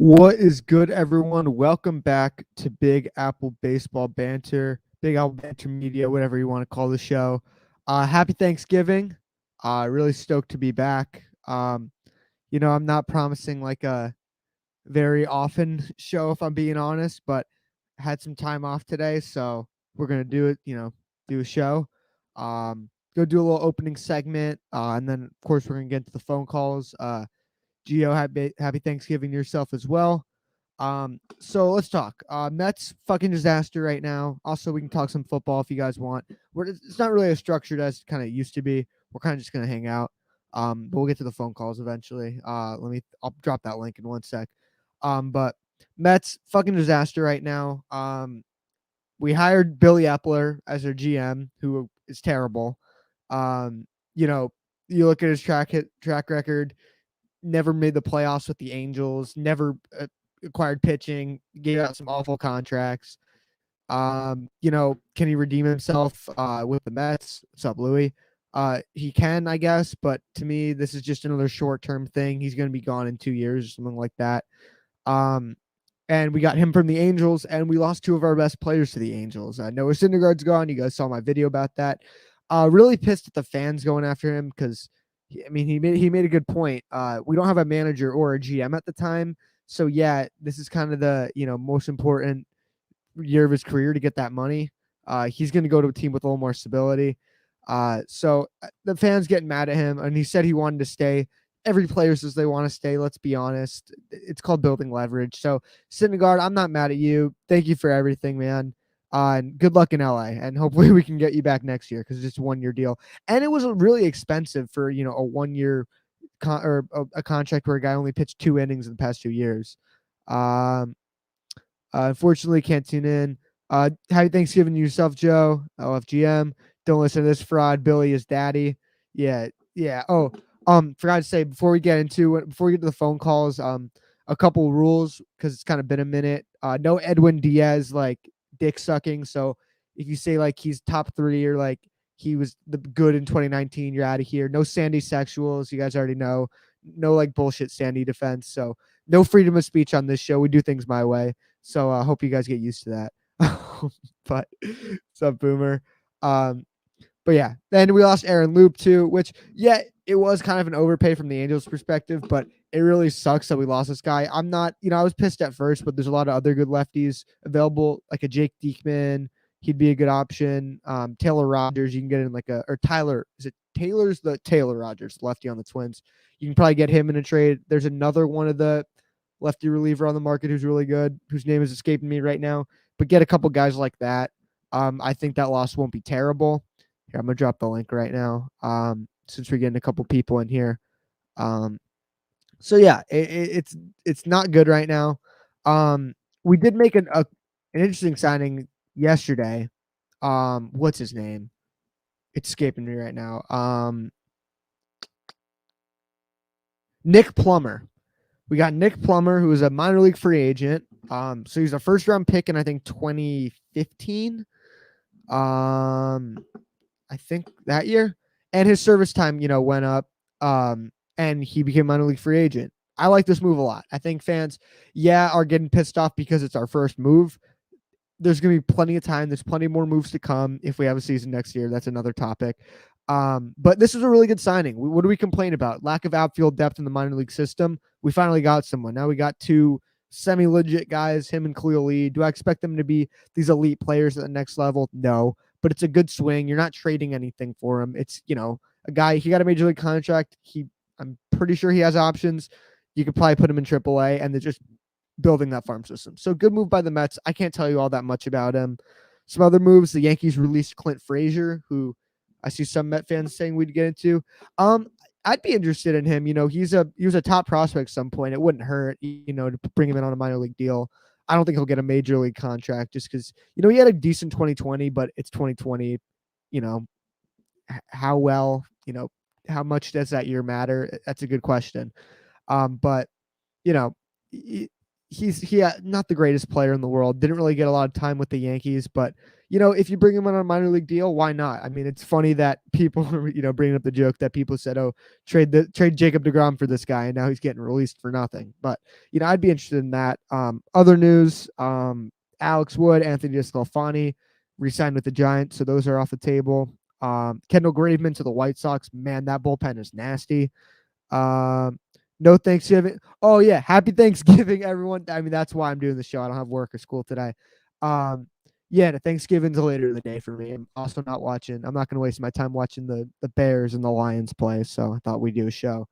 What is good, everyone? Welcome back to Big Apple Baseball Banter, Big Apple Banter Media, whatever you want to call the show. Happy Thanksgiving. Really stoked to be back. I'm not promising like a very often show, if I'm being honest, but had some time off today, so we're gonna do it. Do a show. Go do a little opening segment, and then of course we're gonna get into the phone calls. Gio, happy Thanksgiving to yourself as well. So let's talk. Mets fucking disaster right now. Also, we can talk some football if you guys want. It's not really as structured as it kind of used to be. We're kind of just gonna hang out. But we'll get to the phone calls eventually. I'll drop that link in one sec. But Mets fucking disaster right now. We hired Billy Epler as their GM, who is terrible. Um, you know, you look at his track record. Never made the playoffs with the Angels. Never acquired pitching. Gave out some awful contracts. Can he redeem himself with the Mets? What's up, Louis? He can, I guess, but to me, this is just another short-term thing. He's going to be gone in 2 years or something like that. And we got him from the Angels, and we lost two of our best players to the Angels. Noah Syndergaard's gone. You guys saw my video about that. Really pissed at the fans going after him because, he made a good point. We don't have a manager or a GM at the time, so yeah, this is kind of the most important year of his career to get that money. He's going to go to a team with a little more stability. So the fans getting mad at him, and he said he wanted to stay. Every player says they want to stay. Let's be honest. It's called building leverage. So, Syndergaard, I'm not mad at you. Thank you for everything, man. And good luck in LA. And hopefully we can get you back next year because it's just a 1 year deal. And it was really expensive for a 1 year or a contract where a guy only pitched 2 innings in the past 2 years. Unfortunately, can't tune in. Happy Thanksgiving to yourself, Joe. LFGM. Don't listen to this fraud. Billy is daddy. Yeah, yeah. Oh, forgot to say before we get to the phone calls, a couple rules because it's kind of been a minute. No Edwin Diaz like dick sucking. So if you say like he's top 3 or like he was the good in 2019, you're out of here. No Sandy sexuals. You guys already know. No like bullshit Sandy defense. So no freedom of speech on this show. We do things my way. So I hope you guys get used to that. But what's up, Boomer? But yeah, then we lost Aaron Loop too, which yeah, it was kind of an overpay from the Angels' perspective, but it really sucks that we lost this guy. I'm not, I was pissed at first, but there's a lot of other good lefties available, like a Jake Diekman. He'd be a good option. Taylor Rogers, you can get in or Tyler. Is it Taylor's the Taylor Rogers, lefty on the Twins? You can probably get him in a trade. There's another one of the lefty reliever on the market who's really good, whose name is escaping me right now. But get a couple guys like that. I think that loss won't be terrible. Here, I'm gonna drop the link right now. Since we're getting a couple people in here. So yeah, it's not good right now. We did make an interesting signing yesterday. What's his name? It's escaping me right now. Nick Plummer. We got Nick Plummer, who is a minor league free agent. So he's a first round pick in I think 2015. I think that year, and his service time, went up. And he became minor league free agent. I like this move a lot. I think fans, are getting pissed off because it's our first move. There's going to be plenty of time. There's plenty more moves to come if we have a season next year. That's another topic. But this was a really good signing. What do we complain about? Lack of outfield depth in the minor league system. We finally got someone. Now we got two semi-legit guys, him and Khalil Lee. Do I expect them to be these elite players at the next level? No, but it's a good swing. You're not trading anything for him. It's, a guy, he got a major league contract. I'm pretty sure he has options. You could probably put him in AAA, and they're just building that farm system. So good move by the Mets. I can't tell you all that much about him. Some other moves, the Yankees released Clint Frazier, who I see some Met fans saying we'd get into. I'd be interested in him. He was a top prospect at some point. It wouldn't hurt, to bring him in on a minor league deal. I don't think he'll get a major league contract just because, he had a decent 2020, but it's 2020. How well, how much does that year matter? That's a good question. But, not the greatest player in the world. Didn't really get a lot of time with the Yankees, but if you bring him on a minor league deal, why not? I mean, it's funny that people are bringing up the joke that people said, "Oh, trade Jacob DeGrom for this guy," and now he's getting released for nothing. But I'd be interested in that. Other news: Alex Wood, Anthony DeSclafani re-signed with the Giants, so those are off the table. Kendall Graveman to the White Sox. Man, that bullpen is nasty. No Thanksgiving. Oh yeah, happy Thanksgiving, everyone. I mean, that's why I'm doing the show. I don't have work or school today. Yeah, the Thanksgiving's later in the day for me. I'm also not watching. I'm not going to waste my time watching the Bears and the Lions play. So I thought we'd do a show.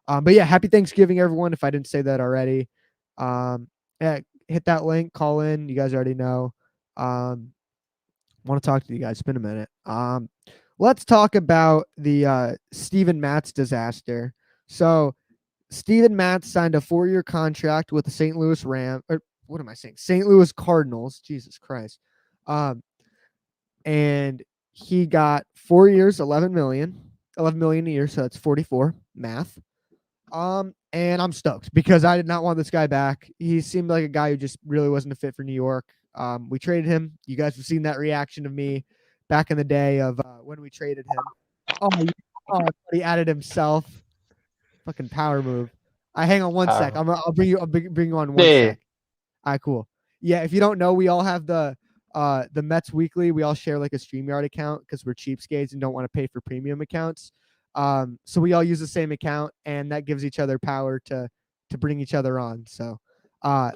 But yeah, happy Thanksgiving, everyone. If I didn't say that already, yeah, hit that link, call in. You guys already know. Want to talk to you guys. It's been a minute. Let's talk about the Steven Matz disaster. So Steven Matz signed a 4-year contract with the St. Louis Rams, or what am I saying? St. Louis Cardinals. Jesus Christ. And he got 4 years, 11 million a year. So that's 44 math. And I'm stoked because I did not want this guy back. He seemed like a guy who just really wasn't a fit for New York. We traded him. You guys have seen that reaction of me back in the day of when we traded him. He added himself. Fucking power move. Hang on one sec. I'll bring you on one sec. All right, cool. Yeah, if you don't know, we all have the Mets Weekly. We all share like a StreamYard account because we're cheapskates and don't want to pay for premium accounts. So we all use the same account, and that gives each other power to bring each other on. So,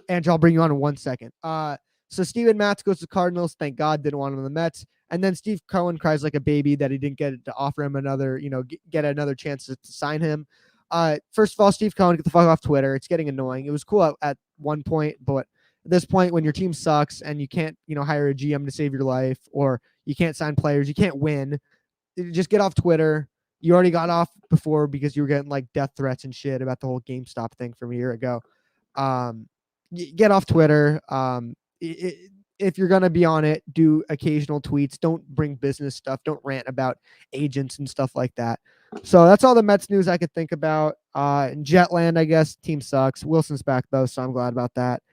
Andrew, I'll bring you on in 1 second. So Steven Matz goes to Cardinals. Thank God, didn't want him in the Mets. And then Steve Cohen cries like a baby that he didn't get to offer him another, get another chance to sign him. First of all, Steve Cohen, get the fuck off Twitter. It's getting annoying. It was cool at one point, but at this point, when your team sucks and you can't, hire a GM to save your life, or you can't sign players, you can't win, just get off Twitter. You already got off before because you were getting like death threats and shit about the whole GameStop thing from a year ago. Get off Twitter. If you're going to be on it, do occasional tweets. Don't bring business stuff. Don't rant about agents and stuff like that. So that's all the Mets news I could think about. In Jetland, I guess, team sucks. Wilson's back, though, so I'm glad about that.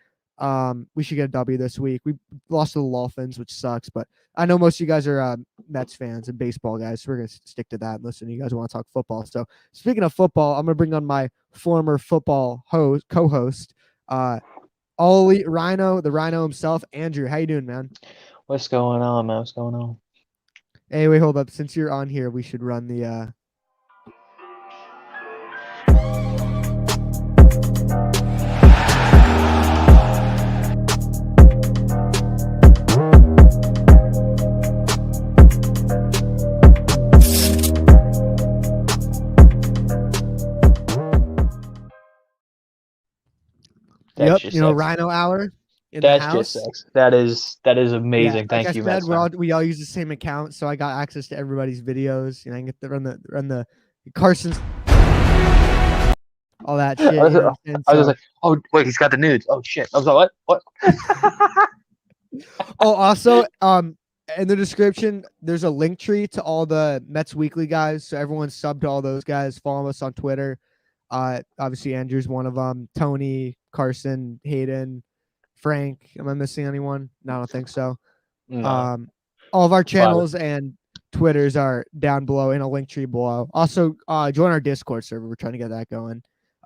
We should get a W this week. We lost to the Dolphins, which sucks, but I know most of you guys are Mets fans and baseball guys, so we're going to stick to that and listen to you guys want to talk football. So speaking of football, I'm going to bring on my former football co-host, All Elite Rhino, the Rhino himself. Andrew, how you doing, man? What's going on, man? What's going on? Hey, wait, hold up. Since you're on here, we should run the Rhino Hour in the house. Just sex. That is amazing. Yeah, Thank you, Mets. We all use the same account, so I got access to everybody's videos. I can get to run the Carson's, all that shit. I was like, oh wait, he's got the nudes. Oh shit. I was like, what? Oh, also, in the description, there's a link tree to all the Mets Weekly guys. So everyone's sub to all those guys. Follow us on Twitter. Obviously, Andrew's one of them. Tony, Carson, Hayden, Frank. Am I missing anyone? No, I don't think so. No. All of our channels and Twitters are down below in a link tree below. Also, join our Discord server. We're trying to get that going.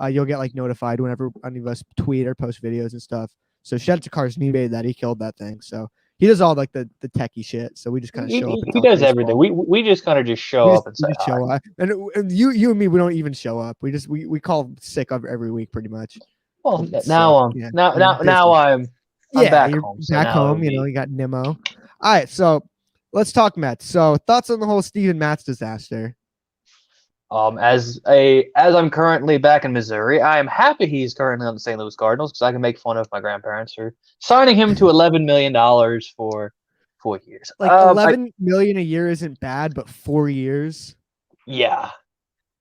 You'll get like notified whenever any of us tweet or post videos and stuff. So shout out to Carson. He made that. He killed that thing. So he does all like the techie shit. So we just kind of show up. He does everything. We just kind of just show up and say show up. And you and me, we don't even show up. We call sick of every week pretty much. Well, now I'm back home. So back home. You got Nemo. All right, so let's talk Mets. So thoughts on the whole Steven Matz disaster? As I'm currently back in Missouri, I am happy he's currently on the St. Louis Cardinals because I can make fun of my grandparents for signing him to $11 million for 4 years. Like $11 million a year isn't bad, but 4 years. Yeah,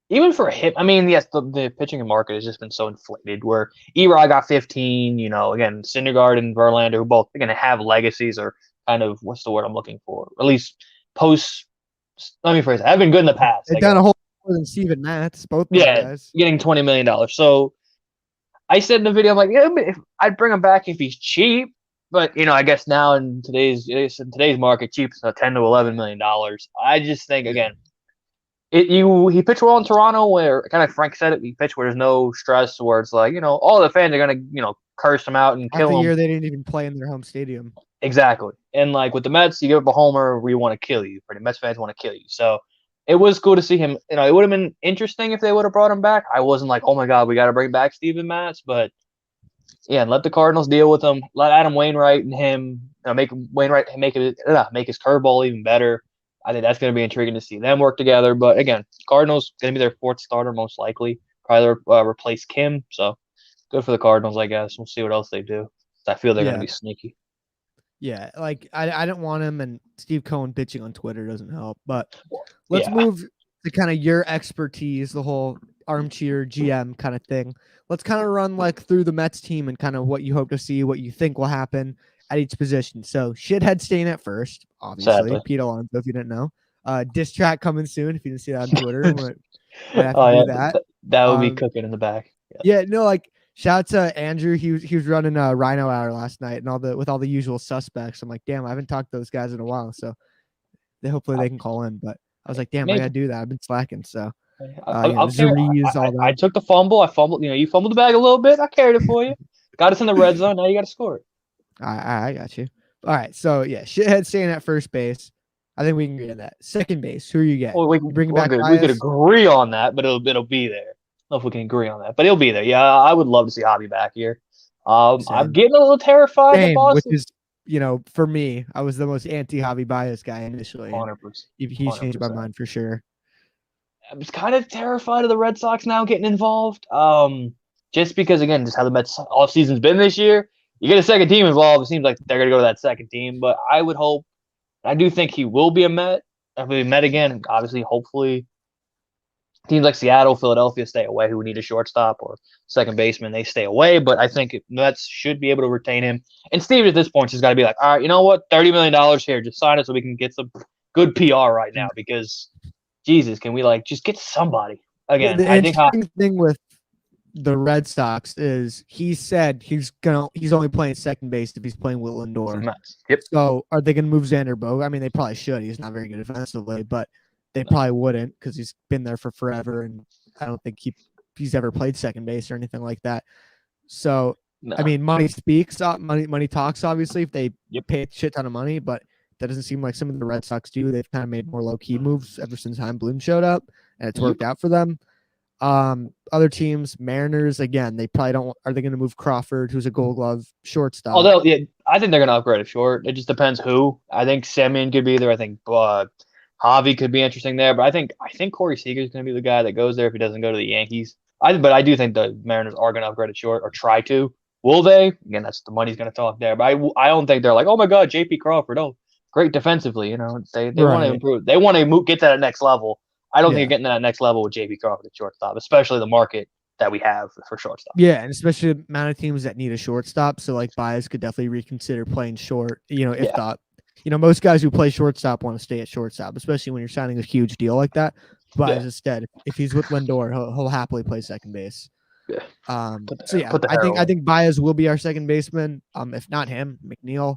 even for him. I mean, yes, the pitching market has just been so inflated. Where Erod got 15. Again, Syndergaard and Verlander, who both are going to have legacies, or kind of what's the word I'm looking for? Or at least post. Let me phrase it. I've been good in the past. They've done a whole more than Steven Matz, both those guys. Getting $20 million. So I said in the video, I'm like, yeah, I'd bring him back if he's cheap. But I guess now in today's market, cheap is $10 to $11 million. I just think again, he pitched well in Toronto, where kind of Frank said it. He pitched where there's no stress, where it's like all the fans are gonna curse him out and Half the kill him. year they didn't even play in their home stadium. Exactly. And like with the Mets, you give up a homer, we want to kill you. Pretty Mets fans want to kill you. So it was cool to see him. It would have been interesting if they would have brought him back. I wasn't like, oh my god, we got to bring back Steven Matz, but yeah, let the Cardinals deal with him. Let Adam Wainwright and him make Wainwright make his curveball even better. I think that's going to be intriguing to see them work together. But again, Cardinals going to be their fourth starter most likely. Probably replace Kim. So good for the Cardinals, I guess. We'll see what else they do. I feel they're going to be sneaky. Yeah, like I didn't want him, and Steve Cohen bitching on Twitter doesn't help. But let's move to kind of your expertise, the whole armchair GM kind of thing. Let's kind of run like through the Mets team and kind of what you hope to see, what you think will happen at each position. So shithead staying at first, obviously. Sadly. Pete Alonso, if you didn't know. Diss track coming soon. If you didn't see that on Twitter, might have to do that. That would be cooking in the back. Yeah, no, like shout out to Andrew. He was running a Rhino Hour last night and with all the usual suspects. I'm like, damn, I haven't talked to those guys in a while, so hopefully they can call in. But I was like, damn, I gotta do that. I've been slacking. So I took the fumble. I fumbled. You fumbled the bag a little bit. I carried it for you. Got us in the red zone. Now you got to score it. I got you. All right. So yeah, shithead staying at first base. I think we can agree on that. Second base. Who are you getting? Well, we could agree on that, but it'll be there. I don't know if we can agree on that, but it'll be there. Yeah, I would love to see Hobby back here. I'm getting a little terrified of Boston. Which is, for me, I was the most anti-Hobby Bias guy initially. 100%. He changed my mind for sure. I was kind of terrified of the Red Sox now getting involved. Just because, again, just how the Mets off season's been this year. You get a second team involved, it seems like they're going to go to that second team. But I would hope, I do think he will be a Met. If we met again, obviously, hopefully, teams like Seattle, Philadelphia stay away who need a shortstop or second baseman, they stay away. But I think Mets should be able to retain him. And Steve at this point has got to be like, all right, you know what? $30 million here. Just sign it so we can get some good PR right now because, Jesus, can we just get somebody? Again, I think the thing with the Red Sox is he said he's only playing second base if he's playing with Lindor. Yep. So are they going to move Xander Bogaerts? I mean, they probably should. He's not very good defensively, but they probably wouldn't because he's been there for forever, and I don't think he's ever played second base or anything like that. So I mean, money speaks, money talks. Obviously, if they pay a shit ton of money, but that doesn't seem like some of the Red Sox do. They've kind of made more low key moves ever since Chaim Bloom showed up, and it's worked out for them. Other teams, Mariners, again, they probably don't. Are they going to move Crawford, who's a Gold Glove shortstop? Although, I think they're going to upgrade a short. It just depends who. I think Semien could be there. I think Javi could be interesting there. But I think Corey Seager is going to be the guy that goes there if he doesn't go to the Yankees. But I do think the Mariners are going to upgrade a short or try to. Will they? Again, that's the money's going to talk there. But I don't think they're like, oh my God, J.P. Crawford. Oh, great defensively. They want to improve. They want to get to that next level. I don't think you're getting to that next level with J.P. Crawford at shortstop, especially the market that we have for shortstop. Yeah, and especially the amount of teams that need a shortstop. So Baez could definitely reconsider playing short. Most guys who play shortstop want to stay at shortstop, especially when you're signing a huge deal like that. Baez instead, if he's with Lindor, he'll happily play second base. Yeah. I think Baez will be our second baseman. If not him, McNeil.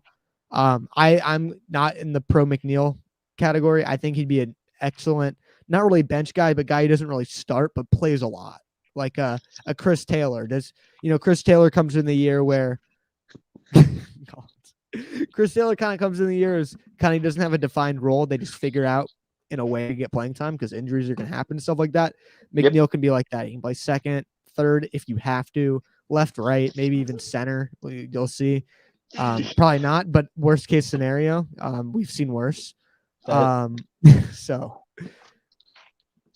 I'm not in the pro McNeil category. I think he'd be an excellent, not really bench guy, but guy who doesn't really start but plays a lot. Like a Chris Taylor. Chris Taylor comes in the year where Chris Taylor kind of comes in the year as kind of doesn't have a defined role. They just figure out in a way to get playing time because injuries are going to happen and stuff like that. McNeil can be like that. He can play second, third if you have to, left, right, maybe even center. You'll see. Probably not, but worst case scenario, we've seen worse. So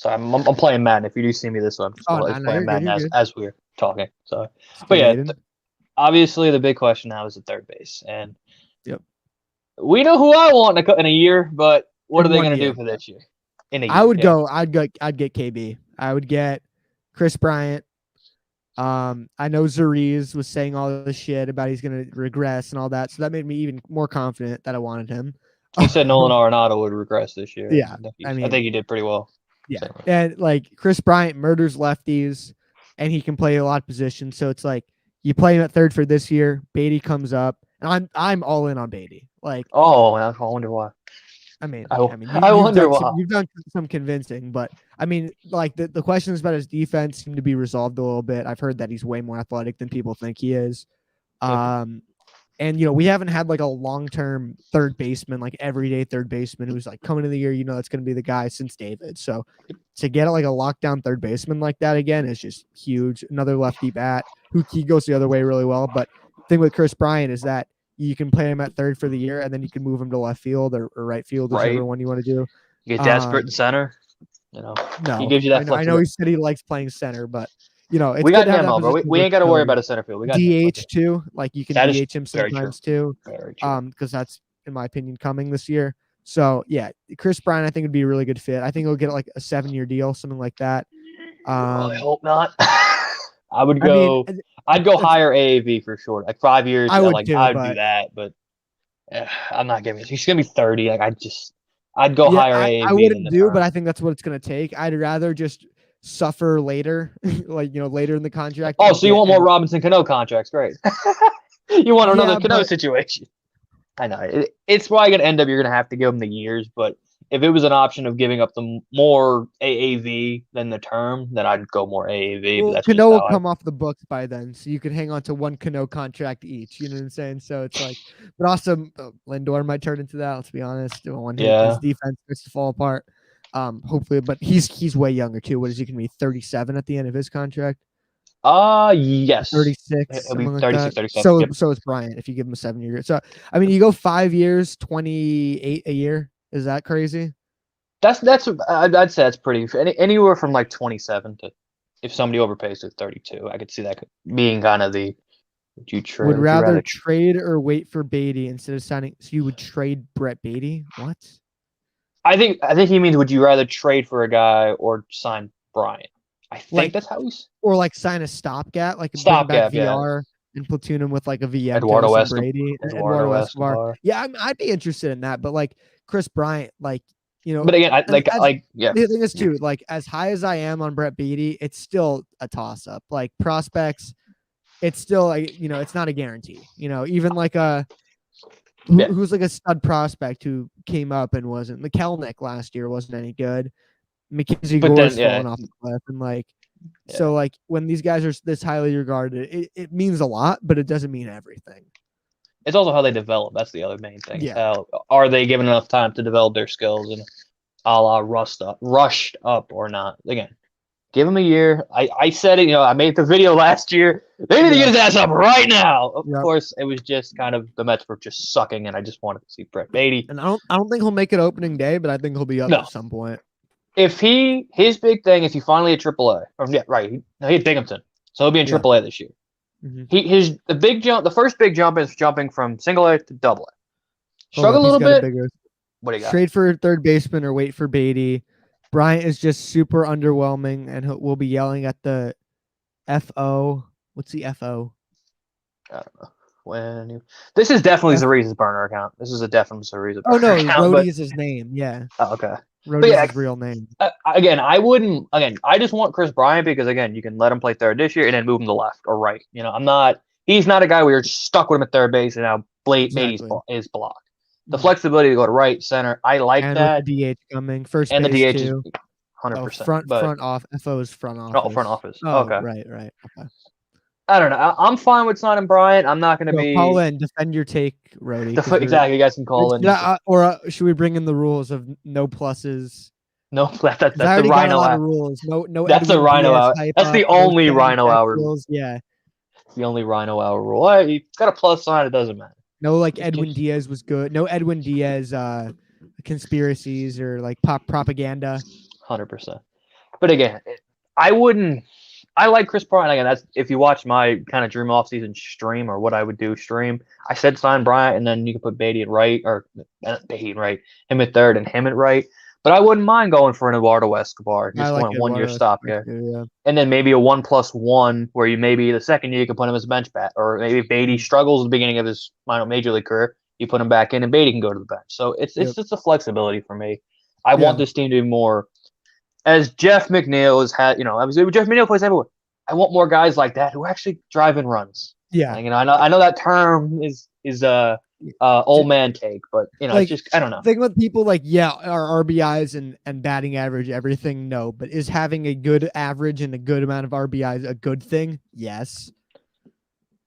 I'm playing Madden. If you do see me this one, playing Madden as we're talking. So, but yeah, obviously the big question now is the third base, and we know who I want in a year, but what are they going to do for this year? I'd get KB. I would get Chris Bryant. I know Zariz was saying all this shit about he's going to regress and all that, so that made me even more confident that I wanted him. He said Nolan Arenado would regress this year. Yeah, I think he did pretty well. Yeah, and Chris Bryant murders lefties, and he can play a lot of positions. So it's like you play him at third for this year. Beatty comes up, and I'm all in on Beatty. Like, Oh, I wonder why. I mean, I, you, I wonder why. you've done some convincing, but I mean, like the questions about his defense seem to be resolved a little bit. I've heard that he's way more athletic than people think he is. And we haven't had like a long-term third baseman, like everyday third baseman who's like coming to the year, that's going to be the guy since David. So to get like a lockdown third baseman like that again is just huge. Another lefty bat who he goes the other way really well. But the thing with Chris Bryant is that you can play him at third for the year, and then you can move him to left field or right field, whichever one you want to do. You get desperate in center. No, he gives you that I know he said he likes playing center, but it's we good got to have Nemo, bro. We ain't got to worry about a center field. We got DH too. Like you can that DH him sometimes too. Very true. Because that's, in my opinion, coming this year. So yeah, Chris Bryant I think would be a really good fit. I think he'll get like a 7-year deal, something like that. I hope not. I'd go higher AAV for sure. Like 5 years. I would do that, but I'm not giving it. He's gonna be 30. Like I'd go higher AAV. I wouldn't do, but I think that's what it's gonna take. I'd rather just suffer later, like later in the contract. Oh, so you want more Robinson Cano contracts? Great. You want another Cano situation? I know it's probably gonna end up. You're gonna have to give him the years, but if it was an option of giving up the more AAV than the term, then I'd go more AAV. Well, but that's Cano will come off the books by then, so you can hang on to one Cano contract each. You know what I'm saying? So it's like, but also Lindor might turn into that. Let's be honest. His defense starts to fall apart. Hopefully, but he's way younger too. What is he gonna be? 37 at the end of his contract? Yes. 36. It'll be 36, 37. So is Bryant if you give him a 7-year. So I mean, you go 5 years, 28 a year. Is that crazy? I'd say that's pretty. Anywhere from like 27 to, if somebody overpays to 32, I could see that being kind of the. Would rather trade or wait for Beatty instead of signing? So you would trade Brett Beatty? What? I think he means would you rather trade for a guy or sign Bryant? I think that's how he's. Or like sign a stopgap, like bring back VR and platoon him with like a VM. Eduardo Brady, Eduardo Escobar. Yeah, I'd be interested in that, but like Chris Bryant, like But again, the thing is too, like as high as I am on Brett Beatty, it's still a toss up. Like prospects, it's still like it's not a guarantee. Even like who's like a stud prospect who came up and wasn't. McKelnick last year wasn't any good. Mackenzie Gore's falling off the cliff, and so like when these guys are this highly regarded, it means a lot, but it doesn't mean everything. It's also how they develop. That's the other main thing. Yeah. Are they given enough time to develop their skills and a la rushed up or not? Again, give him a year. I said it, I made the video last year. They need to get his ass up right now. Of course, it was just kind of the Mets were just sucking, and I just wanted to see Brett Beatty. And I don't think he'll make it opening day, but I think he'll be up at some point. If his big thing is he finally at AAA. He hit Binghamton, so he'll be in AAA this year. Mm-hmm. The first big jump is jumping from single A to double A. Struggle a little bit. What do you got? Trade for third baseman or wait for Beatty. Bryant is just super underwhelming, and we'll be yelling at the FO. What's the FO? I don't know. This is definitely Zariza's burner account. This is a definite Zariza burner account. Oh no, Rhodey is his name. Yeah. Oh, okay. Rhodey's his real name. Again, I just want Chris Bryant because again, you can let him play third this year and then move him to left or right. He's not a guy where you're stuck with him at third base and now Beatty is blocked. The flexibility to go to right, center, I like that. The DH coming first and base the DH too. is 100%. Front off. FO is front office. Oh, front office. Oh, okay. Right. Okay. I don't know. I'm fine with signing Bryant. I'm not going to be. Call in, defend your take, Rhodey. Exactly. You guys can call in. Or should we bring in the rules of no pluses? No, that's the Rhino hour. Rules. No. That's the Rhino hour. That's the only Rhino hour. Rules. Yeah. It's the only Rhino hour rule. You got a plus sign. It doesn't matter. No, like Edwin Diaz was good. No Edwin Diaz conspiracies or like propaganda. 100%. But again, I like Chris Bryant. Again, that's if you watch my kind of dream offseason stream or what I would do stream. I said sign Bryant, and then you can put Beatty at right, or Beatty at right, him at third, and him at right. But I wouldn't mind going for an Eduardo Escobar. Just want a 1-year stop here. Yeah. And then maybe a 1+1 where you maybe the second year you can put him as a bench bat. Or maybe Beatty struggles at the beginning of his major league career, you put him back in and Beatty can go to the bench. So it's just a flexibility for me. I want this team to be more as Jeff McNeil has had, obviously Jeff McNeil plays everywhere. I want more guys like that who actually drive in runs. Yeah. Like, I know that term is old man take, but it's Like, just I don't know. Thing with people like, are RBIs and batting average everything? No, but is having a good average and a good amount of RBIs a good thing? Yes.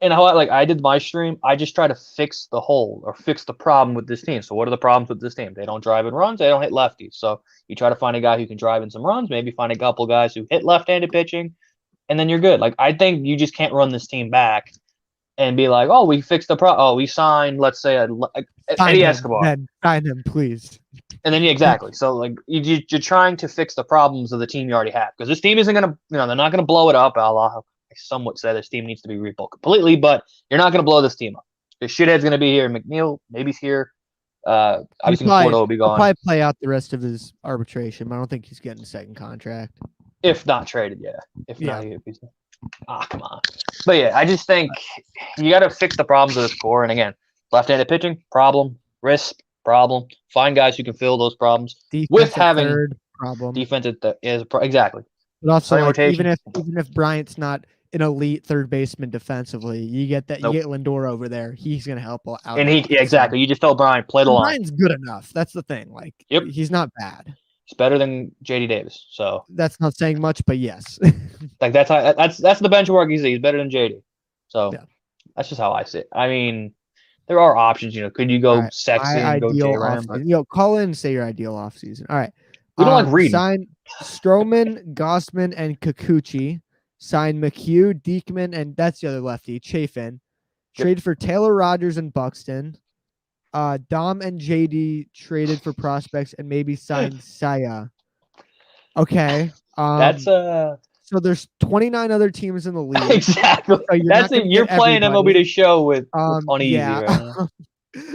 And how I did my stream, I just try to fix the hole or fix the problem with this team. So what are the problems with this team? They don't drive in runs, they don't hit lefties. So you try to find a guy who can drive in some runs, maybe find a couple guys who hit left-handed pitching, and then you're good. Like I think you just can't run this team back and be like, oh, we fixed the problem. Oh, we signed, let's say, Eddie Escobar. Then sign him, please. And then exactly. So like you're trying to fix the problems of the team you already have because this team isn't gonna, they're not gonna blow it up. I somewhat say this team needs to be rebuilt completely, but you're not gonna blow this team up. The shithead's gonna be here. McNeil maybe he's here. Obviously, Conforto will be gone. He'll probably play out the rest of his arbitration, but I don't think he's getting a second contract. If not traded, yeah. If not, come on. But yeah, I just think you got to fix the problems of this core. And again, left-handed pitching problem, risk problem. Find guys who can fill those problems with having third problem. Defense exactly. But also, like, even if Bryant's not an elite third baseman defensively, you get that. You get Lindor over there. He's gonna help out. And exactly. You just tell Bryant play the line. Bryant's good enough. That's the thing. Like, he's not bad. He's better than JD Davis. So that's not saying much, but yes. Like that's the benchmark he's better than JD. So that's just how I see it. I mean, there are options. Could you go Sexton and go J-Ram? Call in and say your ideal offseason. All right. We don't like reading. Sign Stroman, Gossman, and Kikuchi. Sign McHugh, Diekman, and that's the other lefty, Chafin. Trade for Taylor Rogers and Buxton. Dom and JD traded for prospects and maybe signed Saya. Okay. So there's 29 other teams in the league. Exactly. So that's it. You're playing MLB The Show with uneasy right now.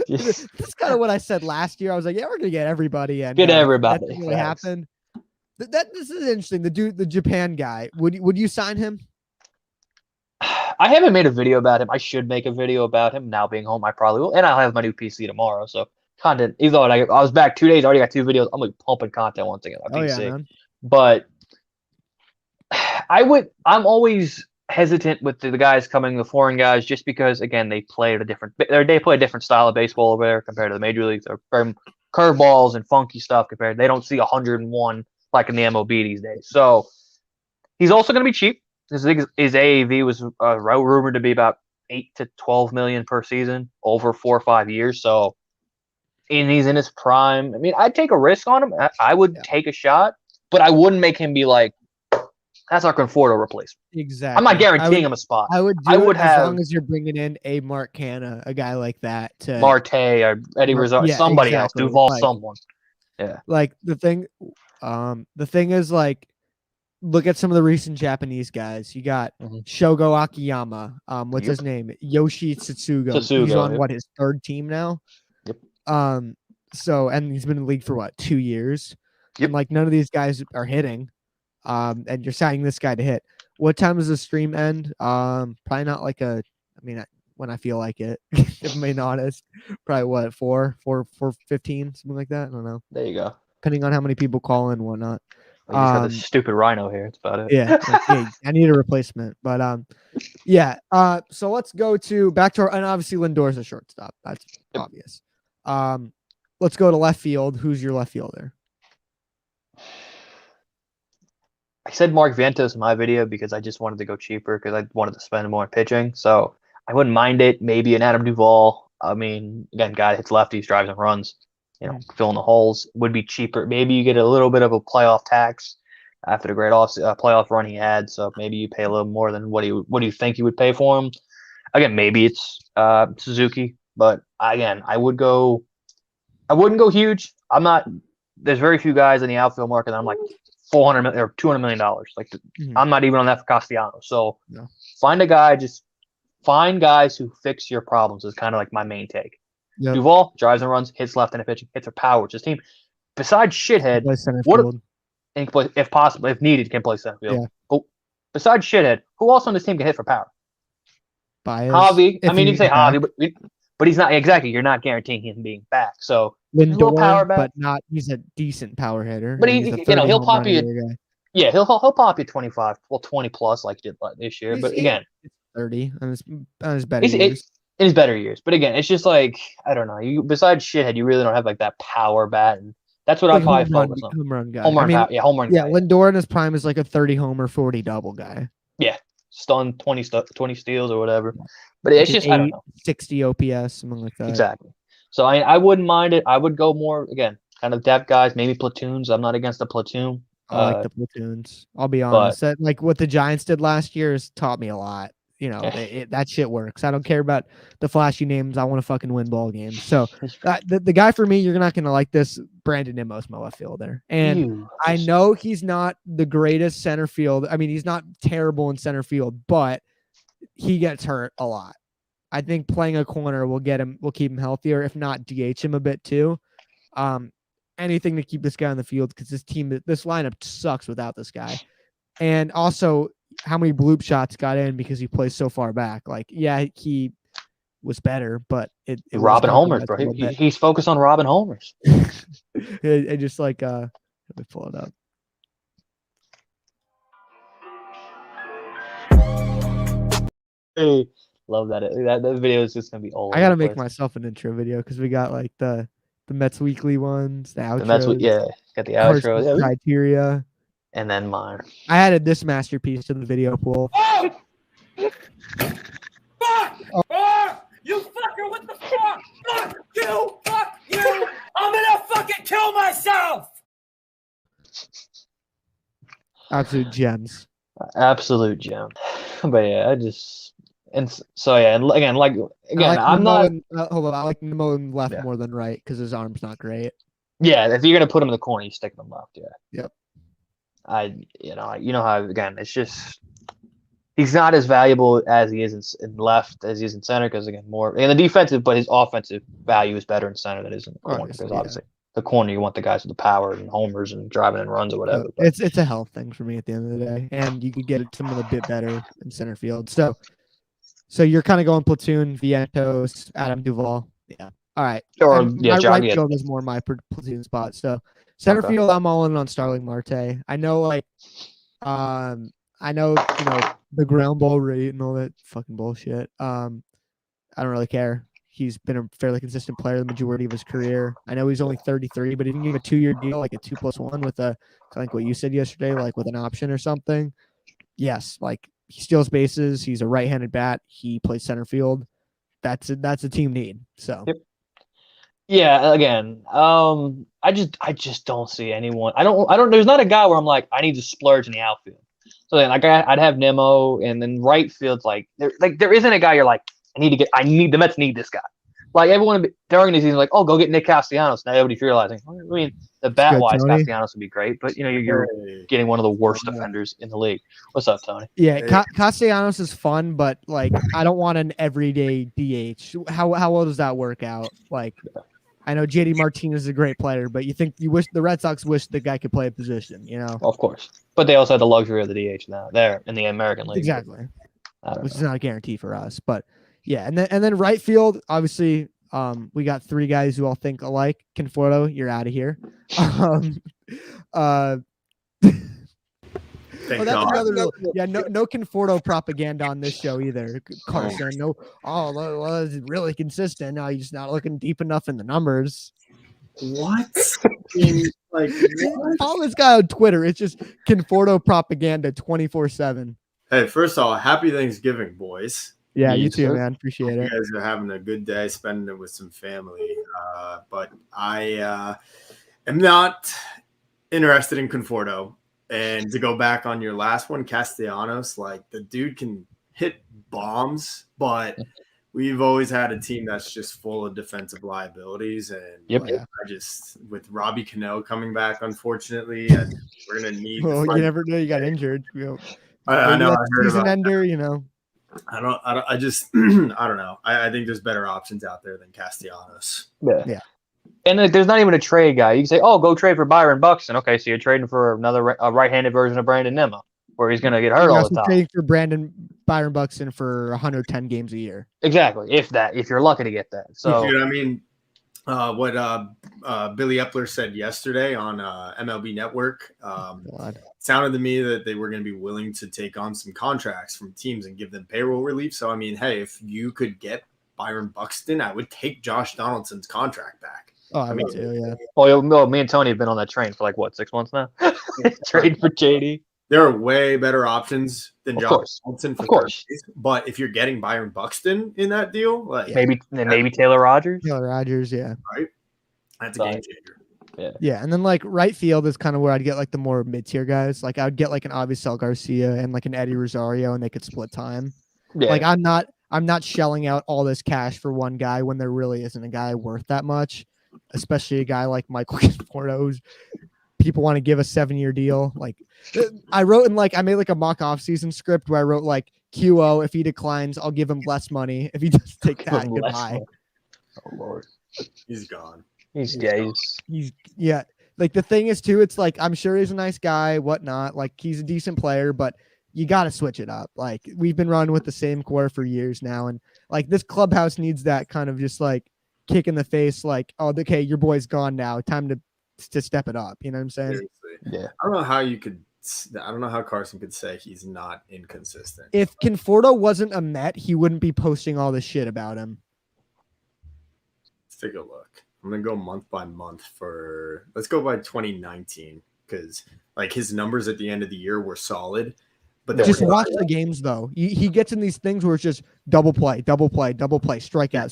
That's kind of what I said last year. I was like, we're gonna get everybody in. Get everybody. That didn't really happen. This is interesting. The Japan guy. Would you sign him? I haven't made a video about him. I should make a video about him. Now being home, I probably will. And I'll have my new PC tomorrow. So content, even though I was back 2 days, I already got 2 videos. I'm like pumping content once again on PC. Man. But I'm always hesitant with the guys coming, the foreign guys, just because again they play a different style of baseball over there compared to the major leagues. They're very curveballs and funky stuff compared. They don't see 101 like in the MLB these days. So he's also going to be cheap. His AAV was rumored to be about 8 to 12 million per season over 4 or 5 years. So, and he's in his prime. I mean, I'd take a risk on him. I would take a shot, but I wouldn't make him be like, that's our Conforto replacement. Exactly. I'm not guaranteeing him a spot. I would as long as you're bringing in a Mark Canha, a guy like that, to Marte or Eddie Rosario, somebody else, Duvall, someone. Yeah. Like the thing is, like, look at some of the recent Japanese guys. You got Shogo Akiyama. What's his name? Yoshi Tsutsugo. He's on his third team now. Yep. So, and he's been in the league for 2 years. Yep. And like none of these guys are hitting. And you're signing this guy to hit. What time does the stream end? Probably not when I feel like it, if I'm being honest. Probably 4:15, something like that. I don't know. There you go. Depending on how many people call in and whatnot. I just have this stupid rhino here. That's about it. Yeah. I need a replacement. But so let's go back to and obviously Lindor's a shortstop. That's obvious. Let's go to left field. Who's your left fielder? I said Mark Vientos in my video because I just wanted to go cheaper because I wanted to spend more on pitching. So I wouldn't mind it. Maybe an Adam Duvall. I mean, again, guy that hits lefties, drives and runs. Filling the holes would be cheaper. Maybe you get a little bit of a playoff tax after the great playoff run he had. So maybe you pay a little more than what do you think you would pay for him? Again, maybe it's Suzuki, but again, I wouldn't go huge. There's very few guys in the outfield market that I'm like $400 million or $200 million. Like I'm not even on that for Castellanos. So find a guy, just find guys who fix your problems is kind of like my main take. Yep. Duvall drives and runs, hits left-handed pitching, hits for power. It's his team. Besides shithead, if possible, if needed, can play center field. Yeah. But besides shithead, who else on this team can hit for power? Baez. Javi. I mean, you can say Javi, but he's not exactly. You're not guaranteeing him being back. So Lindor, but not. He's a decent power hitter. But he'll pop you. Yeah, he'll pop you 25, 20 plus like he did this year. But He's again, 30 on his better he's years. in his better years. But again, it's just like I don't know. You besides shithead, you really don't have like that power bat, and that's what I Like probably focus on. home run guy. Home I run, mean, home run yeah, guy. Lindor in his prime is like a 30 homer, 40 double guy. Yeah, stun 20 steals or whatever. But it's just I don't know. 60 OPS, something like that. Exactly. So I wouldn't mind it. I would go more again, kind of depth guys, maybe platoons. I'm not against the platoon. I like the platoons. I'll be honest. That like what the Giants did last year has taught me a lot. You know, that shit works. I don't care about the flashy names. I want to fucking win ball games. So the guy for me, you're not going to like this. Brandon Nimmo's my left fielder. And I know he's not the greatest center field. I mean, he's not terrible in center field, but he gets hurt a lot. I think playing a corner will keep him healthier. If not, DH him a bit too. Anything to keep this guy on the field because this lineup sucks without this guy. And also, how many bloop shots got in because he plays so far back? Like, yeah, he was better, but it Robin homers, bro. He's focused on Robin homers. It just like let me pull it up. Hey, love that. That video is just gonna be all. I gotta make myself an intro video because we got like the Mets weekly ones, the outros. Got the outros. Criteria. And then mine. I added this masterpiece to the video pool. Oh! Fuck! Oh! You fucker, what the fuck? Fuck you! Fuck you! I'm gonna fucking kill myself! Absolute gems. Absolute gem. But yeah, I'm not. Hold on, I like Nimmo left more than right because his arm's not great. Yeah, if you're gonna put him in the corner, you stick him left. Yeah. Yep. You know how again it's just he's not as valuable as he is in left as he is in center because again more in the defensive, but his offensive value is better in center than it is in the corner because obviously the corner you want the guys with the power and homers and driving and runs or whatever. It's a health thing for me at the end of the day, and you could get someone a bit better in center field. So you're kind of going platoon, Vientos, Adam Duvall. Yeah. All right. Or my right field is more my platoon spot. So center field, I'm all in on Starling Marte. I know, the ground ball rate and all that fucking bullshit. I don't really care. He's been a fairly consistent player the majority of his career. I know he's only 33, but he didn't give a 2-year deal, like a 2+1 with like what you said yesterday, like with an option or something. Yes, like he steals bases. He's a right-handed bat. He plays center field. That's a team need. So. Yep. Yeah, again, I just don't see anyone. I don't. There's not a guy where I'm like, I need to splurge in the outfield. So then, like, I'd have Nimmo, and then right field's there isn't a guy you're like, the Mets need this guy. Like everyone during the season, like, oh, go get Nick Castellanos. Now everybody's realizing, I mean, the bat wise, Castellanos would be great, but you're getting one of the worst defenders in the league. What's up, Tony? Yeah, Castellanos is fun, but like, I don't want an everyday DH. How well does that work out? Like. I know JD Martinez is a great player, but you wish the Red Sox wish the guy could play a position, you know? Of course. But they also have the luxury of the DH now there in the American League. Exactly. Which is not a guarantee for us. But yeah, and then right field, obviously, we got 3 guys who all think alike. Conforto, you're out of here. That's another rule. Yeah, no Conforto propaganda on this show either. Carson, no. Oh, well, it's really consistent. No, he's just not looking deep enough in the numbers. What? Follow this guy on Twitter. It's just Conforto propaganda 24/7. Hey, first of all, happy Thanksgiving, boys. Yeah, you too, man. Appreciate it. You guys are having a good day, spending it with some family. But I am not interested in Conforto. And to go back on your last one, Castellanos, like the dude can hit bombs, but we've always had a team that's just full of defensive liabilities. And I just, with Robbie Cano coming back, unfortunately, and we're going to need. Well, you never know. You got injured. I know. I heard season about ender, that. I don't, I just, I don't know. I think there's better options out there than Castellanos. Yeah. And there's not even a trade guy. You can say, "Oh, go trade for Byron Buxton." Okay, so you're trading for another right-handed version of Brandon Nimmo, where he's going to get hurt all the time. Trading for Byron Buxton for 110 games a year. Exactly, if you're lucky to get that. So dude, I mean, what Billy Epler said yesterday on MLB Network. God. Sounded to me that they were going to be willing to take on some contracts from teams and give them payroll relief. So, I mean, hey, if you could get Byron Buxton, I would take Josh Donaldson's contract back. Oh, I mean, would too, yeah. Oh, no, me and Tony have been on that train for like what, 6 months now? Trade for JD. There are way better options than Of Josh course. Donaldson for Of course. third base. But if you're getting Byron Buxton in that deal, like Yeah. Maybe Taylor Rogers. Taylor Rogers, yeah. that's a game changer. Yeah, and then like right field is kind of where I'd get like the more mid-tier guys. Like I would get like an Avisel Garcia and like an Eddie Rosario, and they could split time. Yeah. Like I'm not shelling out all this cash for one guy when there really isn't a guy worth that much, especially a guy like Michael Conforto. People want to give a 7-year deal. Like I made like a mock off-season script where I wrote like QO, if he declines, I'll give him less money. If he does take that, goodbye. Oh Lord. He's gone. He's Yeah. Like the thing is too, it's like I'm sure he's a nice guy, whatnot. Like he's a decent player, but you got to switch it up. Like we've been running with the same core for years now, and like this clubhouse needs that kind of just like kick in the face. Like, oh, okay, your boy's gone now. Time to step it up. You know what I'm saying? Seriously. Yeah. I don't know how Carson could say he's not inconsistent. If Conforto wasn't a Met, he wouldn't be posting all this shit about him. Let's take a look. I'm gonna go month by month let's go by 2019 because like his numbers at the end of the year were solid. But just watch the games though. He gets in these things where it's just double play, strikeout,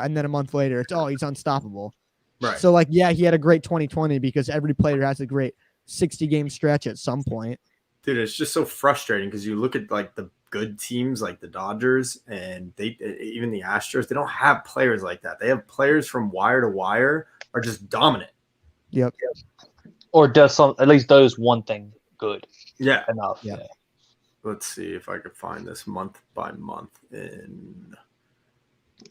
and then a month later it's he's unstoppable. Right. So like he had a great 2020 because every player has a great 60-game stretch at some point. Dude, it's just so frustrating because you look at like the good teams like the Dodgers and even the Astros, they don't have players like that. They have players from wire to wire are just dominant. Yep. Or at least does one thing good. Yeah. Enough. Yeah. Let's see if I could find this month by month in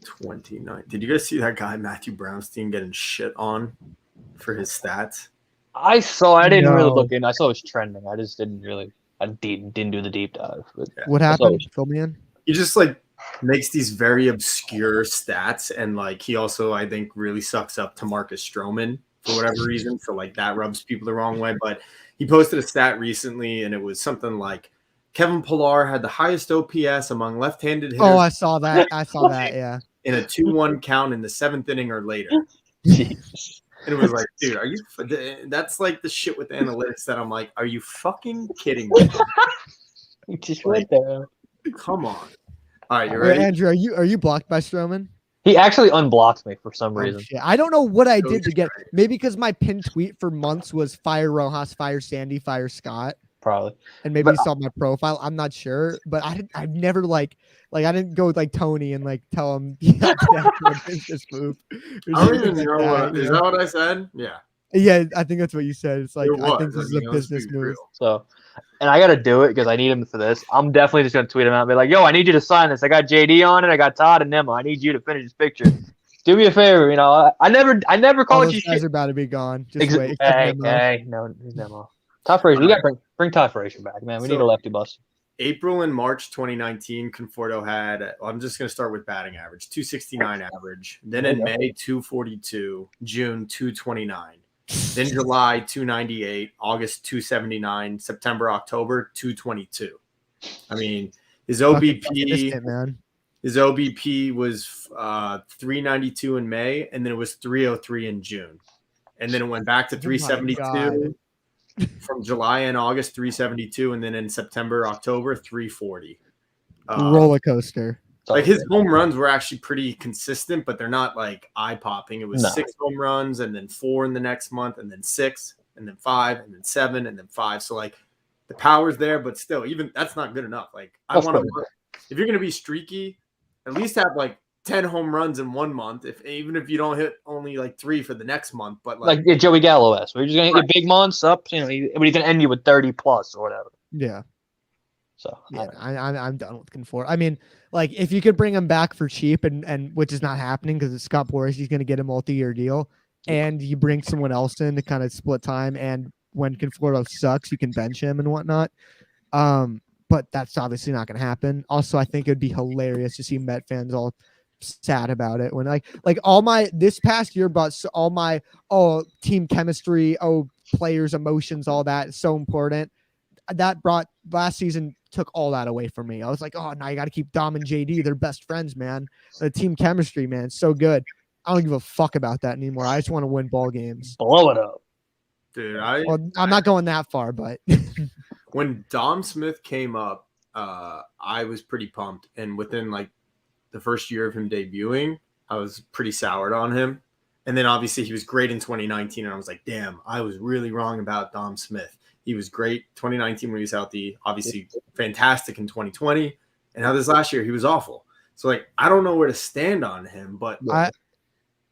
29. Did you guys see that guy Matthew Brownstein getting shit on for his stats? I didn't really No. look in. I saw it was trending. I just didn't do the deep dive. But What happened? Fill me in. He just like makes these very obscure stats, and like he also I think really sucks up to Marcus Stroman for whatever reason. So like that rubs people the wrong way. But he posted a stat recently, and it was something like Kevin Pillar had the highest OPS among left-handed hitters. Oh, I saw that. Yeah. In a 2-1 count in the 7th inning or later. Jeez. And it was like, dude, are you? That's like the shit with analytics that I'm like, are you fucking kidding me? Just went there. Come on. All right, you ready? Andrew, are you blocked by Stroman? He actually unblocked me for some reason. Shit. I don't know what I did to get. Maybe because my pinned tweet for months was fire Rojas, fire Sandy, fire Scott. Probably. And maybe he saw my profile. I'm not sure, but I've never like I didn't go with like Tony and like tell him this move. I don't even know what is that what I said? Yeah. Yeah, I think that's what you said. It's like I I think this is a business move. So, and I got to do it because I need him for this. I'm definitely just gonna tweet him out and be like, "Yo, I need you to sign this. I got JD on it. I got Todd and Nemo. I need you to finish this picture. Do me a favor. You know, I never All called those you guys shit. are about to be gone. Just wait. Hey, no, he's Nemo. Todd Frazier, you got to bring Todd Frazier back, man. We need a lefty bust. April and March 2019, Conforto had, I'm just going to start with batting average, 269 average. Then in May, 242. June, 229. Then July, 298. August, 279. September, October, 222. I mean, his OBP was 392 in May, and then it was 303 in June. And then it went back to 372. From July and August, 372, and then in September, October, 340. Roller coaster. Like his home runs were actually pretty consistent, but they're not like eye popping. It was 6 home runs, and then 4 in the next month, and then 6, and then 5, and then 7, and then 5. So like the power's there, but still, even that's not good enough. Like I want to, if you're gonna be streaky, at least have like 10 home runs in 1 month, even if you don't hit only like 3 for the next month. But like Joey Gallo is. We're just gonna get big months up, but he's gonna end you with 30 plus or whatever. Yeah. So yeah, I'm done with Conforto. I mean, like if you could bring him back for cheap, and which is not happening because it's Scott Boras, he's gonna get a multi-year deal, and you bring someone else in to kind of split time, and when Conforto sucks, you can bench him and whatnot. But that's obviously not gonna happen. Also, I think it would be hilarious to see Met fans all sad about it when like all my this past year brought all my team chemistry, players' emotions, all that is so important. That brought last season took all that away from me. I was like, oh, now you got to keep Dom and JD. They're best friends, man. The team chemistry, man, it's so good. I don't give a fuck about that anymore. I just want to win ball games. Blow it up. Dude, I'm not going that far, but when Dom Smith came up, I was pretty pumped. And within like the first year of him debuting, I was pretty soured on him. And then obviously he was great in 2019. And I was like, damn, I was really wrong about Dom Smith. He was great 2019 when he was healthy, obviously fantastic in 2020. And now this last year, he was awful. So, like, I don't know where to stand on him, but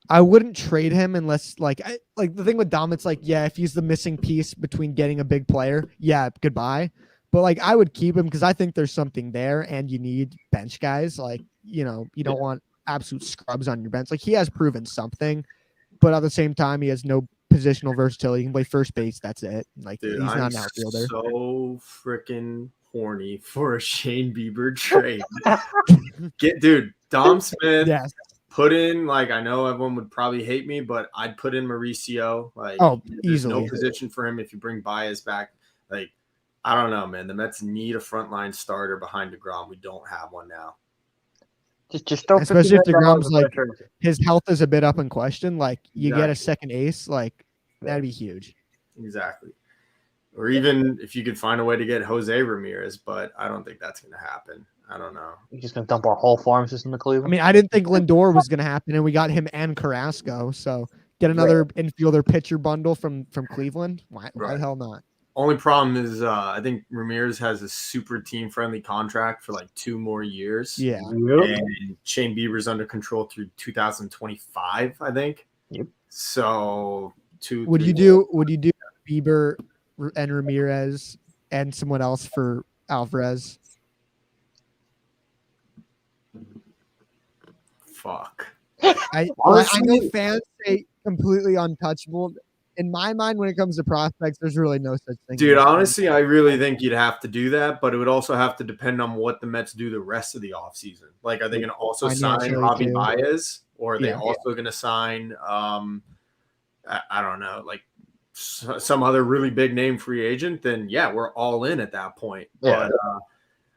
I wouldn't trade him unless, like the thing with Dom, it's like, yeah, if he's the missing piece between getting a big player, yeah, goodbye. But, like, I would keep him because I think there's something there, and you need bench guys. Like, you don't want absolute scrubs on your bench. Like, he has proven something, but at the same time, he has no positional versatility. He can play first base. That's it. Like, dude, he's not an outfielder. So freaking horny for a Shane Bieber trade. Dude, Dom Smith. Yes. Put in, like, I know everyone would probably hate me, but I'd put in Mauricio. Like, there's easily no position for him if you bring Baez back. Like, I don't know, man. The Mets need a frontline starter behind DeGrom. We don't have one now. Just don't. Especially if DeGrom's like his health is a bit up in question. Like, you get a second ace, like that'd be huge. Exactly. Or even if you could find a way to get Jose Ramirez, but I don't think that's going to happen. I don't know. You're just going to dump our whole farm system to Cleveland? I mean, I didn't think Lindor was going to happen, and we got him and Carrasco. So get another infielder pitcher bundle from Cleveland. Why the hell not? Only problem is I think Ramirez has a super team-friendly contract for like 2 more years. Yeah. And Shane Bieber's under control through 2025, I think. Yep. So would you do Bieber and Ramirez and someone else for Alvarez? Fuck. I know fans say completely untouchable. In my mind, when it comes to prospects, there's really no such thing. Dude, honestly, I really think you'd have to do that, but it would also have to depend on what the Mets do the rest of the offseason. Like, are they going to also sign Javi Baez? Or are they also going to sign, I don't know, like some other really big name free agent? Then, yeah, we're all in at that point. Yeah. But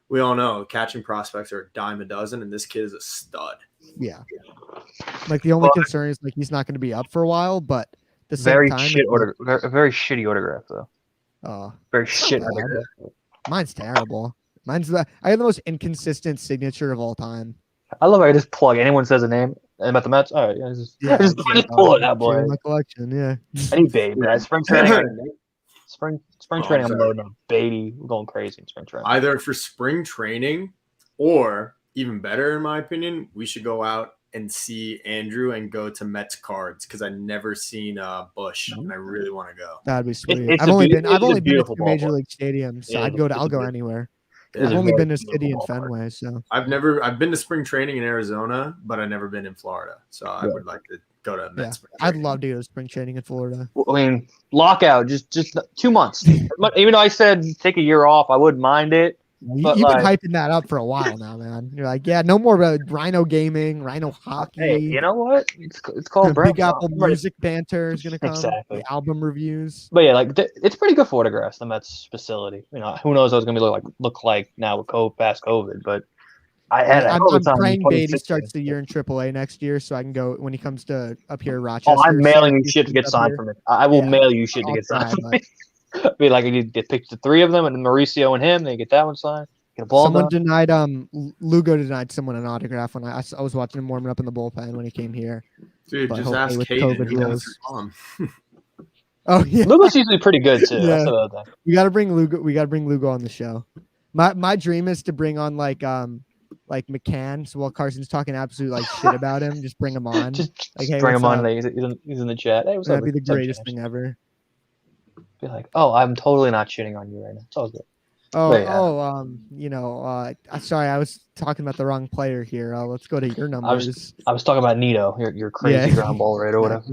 we all know catching prospects are a dime a dozen, and this kid is a stud. Yeah. Like, the only concern is, like, he's not going to be up for a while, but the same very time, a very shitty autograph though. Very shit autograph. Mine's terrible. I have the most inconsistent signature of all time. I love how I just plug. Anyone says a name about the Mets, all right, just pull it out, boy. My collection, yeah. I need baby. Spring training. Spring training. I'm loading up baby. We're going crazy in spring training. Either for spring training, or even better, in my opinion, we should go out and see Andrew and go to Mets cards because I've never seen Bush and I really want to go. That'd be sweet. I've only been to major league stadiums, so I'll go anywhere. I've only been to City and Fenway, so I've been to spring training in Arizona, but I've never been in Florida. So I would like to go to Mets. Spring I'd love to go to spring training in Florida. I mean, lockout, just 2 months. Even though I said take a year off, I wouldn't mind it. You've been hyping that up for a while now, man. You're like, yeah, no more Rhino gaming, Rhino hockey. Hey, you know what? It's called Big Apple Music Banter is going to come. Exactly. Album reviews. But yeah, like it's pretty good photographs. The Mets facility. You know, who knows what it's going to be look like now with past COVID. But I'm praying Beatty starts the year in AAA next year, so I can go when he comes to up here in Rochester. Oh, I'm mailing you shit to get signed from it. I will mail you shit to get signed from it. Be like, you pick the 3 of them, and then Mauricio and him. They get that one signed. Get a ball. Someone denied. Lugo denied someone an autograph when I was watching him warming up in the bullpen when he came here. Dude, just ask Caden. Oh yeah, Lugo's usually pretty good too. Yeah. We gotta bring Lugo. We gotta bring Lugo on the show. My dream is to bring on like McCann. So while Carson's talking absolute shit about him, just bring him on. Just bring him on. He's in the chat. Hey, that'd be the greatest thing ever. Be like, oh, I'm totally not shitting on you right now. It's all good. Sorry, I was talking about the wrong player here. Let's go to your numbers. I was talking about Nito, your crazy ground ball rate or whatever.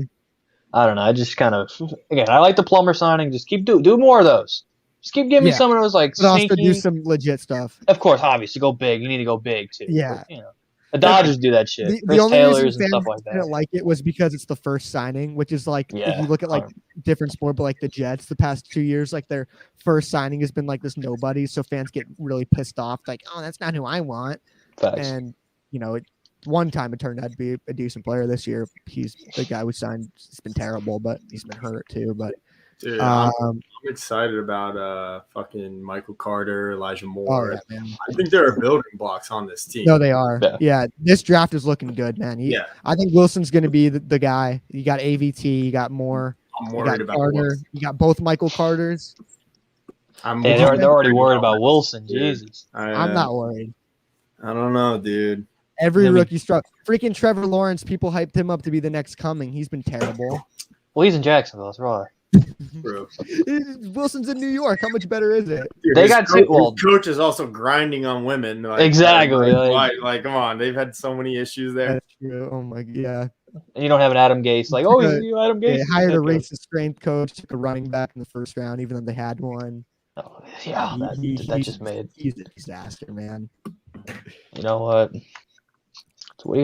I don't know. I just kind of, again, I like the Plummer signing. Just do more of those. Just keep giving me some of those but also do some legit stuff. Of course, obviously, go big. You need to go big too. Yeah. But, The Dodgers do that shit. The Chris only reason Taylor's and fans stuff like didn't that. like it was because it's the first signing, which is like if Yeah. you look at like different sport, but like the Jets, the past 2 years, like their first signing has been like this nobody, so fans get really pissed off, like, oh, that's not who I want. Facts. And one time it turned out to be a decent player. This year, he's the guy we signed. It's been terrible, but he's been hurt too. But Dude, I'm excited about fucking Michael Carter, Elijah Moore. oh, yeah, man. I think there are building blocks on this team. No, they are. Yeah. Yeah, this draft is looking good, man. I think Wilson's going to be the guy. You got AVT, you got Moore, I'm you worried got about Carter, Wilson. you got both Michael Carters. They're already worried about Wilson. Dude. Jesus. I'm not worried. I don't know, dude. Every rookie struck. Freaking Trevor Lawrence, people hyped him up to be the next coming. He's been terrible. Well, he's in Jacksonville. That's right. Bro. Wilson's in New York. How much better is it? Dude, They got his coach is also grinding on women. Like, Exactly. Like, come on. They've had so many issues there. That's true. Oh my god. And you don't have an Adam Gase. Like, oh, he's Adam Gase. They hired a racist strength coach, took a running back in the first round, even though they had one. Oh, yeah, that just made. He's a disaster, man. You know what?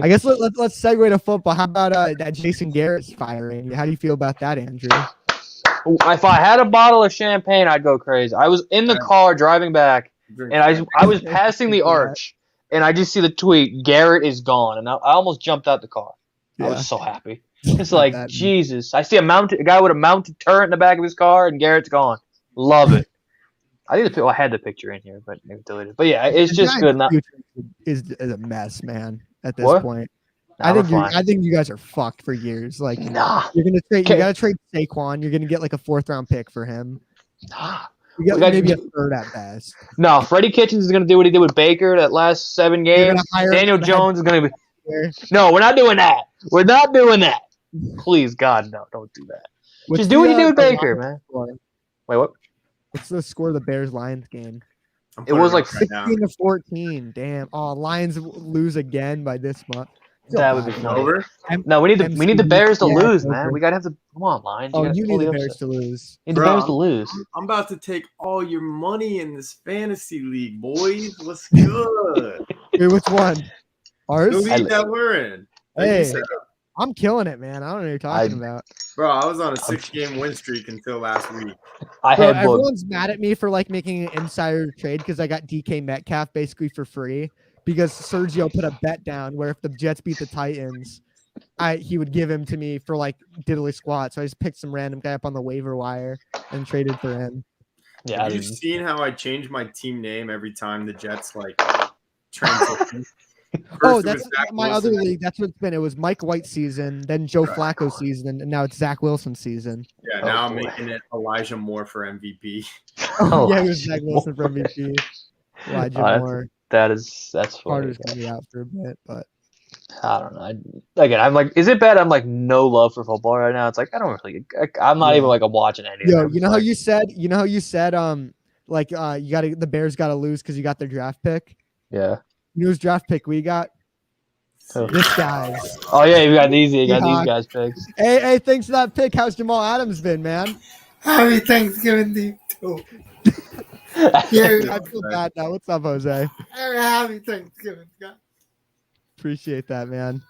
I guess let's segue to football. How about that Jason Garrett's firing? How do you feel about that, Andrew? If I had a bottle of champagne, I'd go crazy. I was in the car driving back, and I was passing the arch, and I just see the tweet, Garrett is gone, and I almost jumped out the car. Yeah. I was so happy. It's like, Jesus. I see a guy with a mounted turret in the back of his car, and Garrett's gone. Love it. I think I had the picture in here, but maybe deleted. But yeah, it's just good. Is a mess, man. At this What? point, Nah, I think you guys are fucked for years. Like, Nah. you're gonna trade. You gotta trade Saquon. You're gonna get like a 4th round pick for him. Nah. You get maybe a 3rd at best. No, Freddie Kitchens is going to do what he did with Baker that last 7 games. Daniel Jones is going to be. No, we're not doing that. We're not doing that. Please, God, no, don't do that. Just do what you did with Baker, man. Wait, what? What's the score of the Bears-Lions game? It was like 16-14. Damn. Oh, Lions lose again by this much. That would be funny. Over? No, we need the Bears to lose, man. We gotta have to. Come on, Lions. You need the Bears to lose. You need the Bears to lose. I'm about to take all your money in this fantasy league, boys. What's good? Hey, which one? Ours? The league that we're in. Hey, I'm killing it, man. I don't know what you're talking about. Bro, I was on a 6-game win streak until last week. Everyone's mad at me for like making an insider trade because I got DK Metcalf basically for free because Sergio put a bet down where if the Jets beat the Titans, he would give him to me for like diddly squat. So I just picked some random guy up on the waiver wire and traded for him. Yeah, have you seen how I change my team name every time the Jets like transition? That's my other league. That's what it's been. It was Mike White season, then Joe Flacco season, and now it's Zach Wilson season. Yeah, now I'm making it Elijah Moore for MVP. Yeah, it was Zach Wilson for MVP. Elijah Moore. That's funny. Carter's gonna be out for a bit, but I don't know. I'm like, is it bad? I'm like, no love for football right now. It's like I don't really. I'm not even like watching anything. Yo, you know how you said, the Bears got to lose because you got their draft pick. Yeah. You know whose draft pick we got? This guy's. Oh yeah, you got these. You got these guys' picks. Hey, thanks for that pick. How's Jamal Adams been, man? Happy Thanksgiving to you too. I feel bad now. What's up, Jose? Happy Thanksgiving, guys. Appreciate that, man.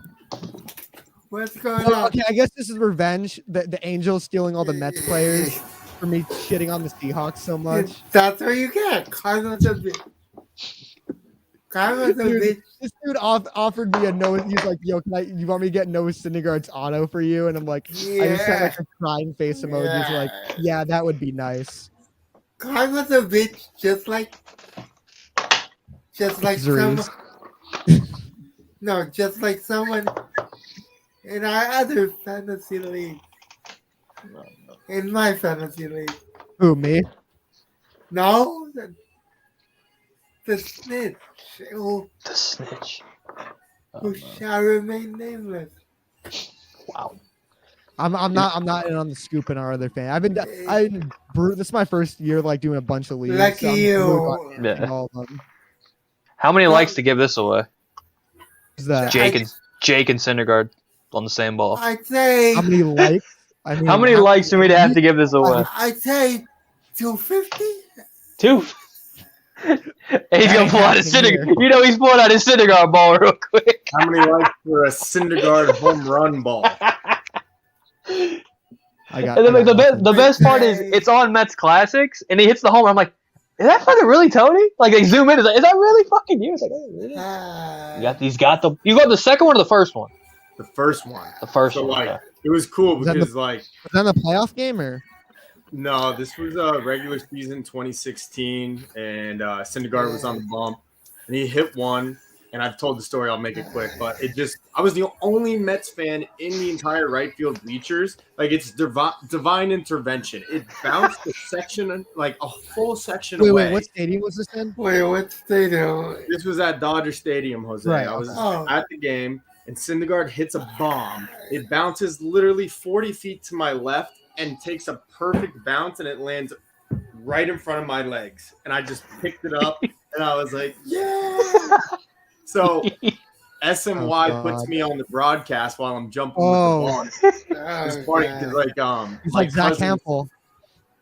What's going on? Okay, I guess this is revenge. The Angels stealing all the Mets players for me shitting on the Seahawks so much. That's what you get. Carlos a bitch. This dude offered me a Noah. He's like, "Yo, you want me to get Noah Syndergaard's auto for you?" And I'm like, I just sent like a crying face emoji. Like, yeah, that would be nice. Carlos a bitch, just like someone. No, just like someone in our other fantasy league. In my fantasy league. Who, me? No, the snitch. The snitch. Who shall remain nameless. Wow. I'm not in on the scoop in our other fan. This is my first year like doing a bunch of leagues. Lucky you. Yeah. All of them. How many likes to give this away? Is that Jake and Syndergaard on the same ball. I'd say. How many likes? I mean, how many likes for me to have to give this away? I'd say 250. And he's gonna pull out his Syndergaard. You know he's pulling out his Syndergaard ball real quick. How many likes for a Syndergaard home run ball? And then the best part is it's on Mets Classics, and he hits the homer. I'm like, is that fucking really Tony? Like they zoom in, it's like, is that really fucking you? It's like, oh, really? You got the second one or the first one? The first one. The first So one. like, Okay. it was cool Was that because like, Was that the playoff game or? no, this was regular season 2016, and Syndergaard was on the bump, and he hit one. And I've told the story. I'll make it quick, but I was the only Mets fan in the entire right field bleachers. Like it's divine intervention. It bounced a section, like a full section away. Wait, what stadium was this in? Wait, what stadium? This was at Dodger Stadium, Jose. Right. I was at the game, and Syndergaard hits a bomb. It bounces literally 40 feet to my left and takes a perfect bounce, and it lands right in front of my legs. And I just picked it up, and I was like, yeah. So SMY puts me on the broadcast while I'm jumping with the ball. It's funny because He's my like Zach cousins- Campbell.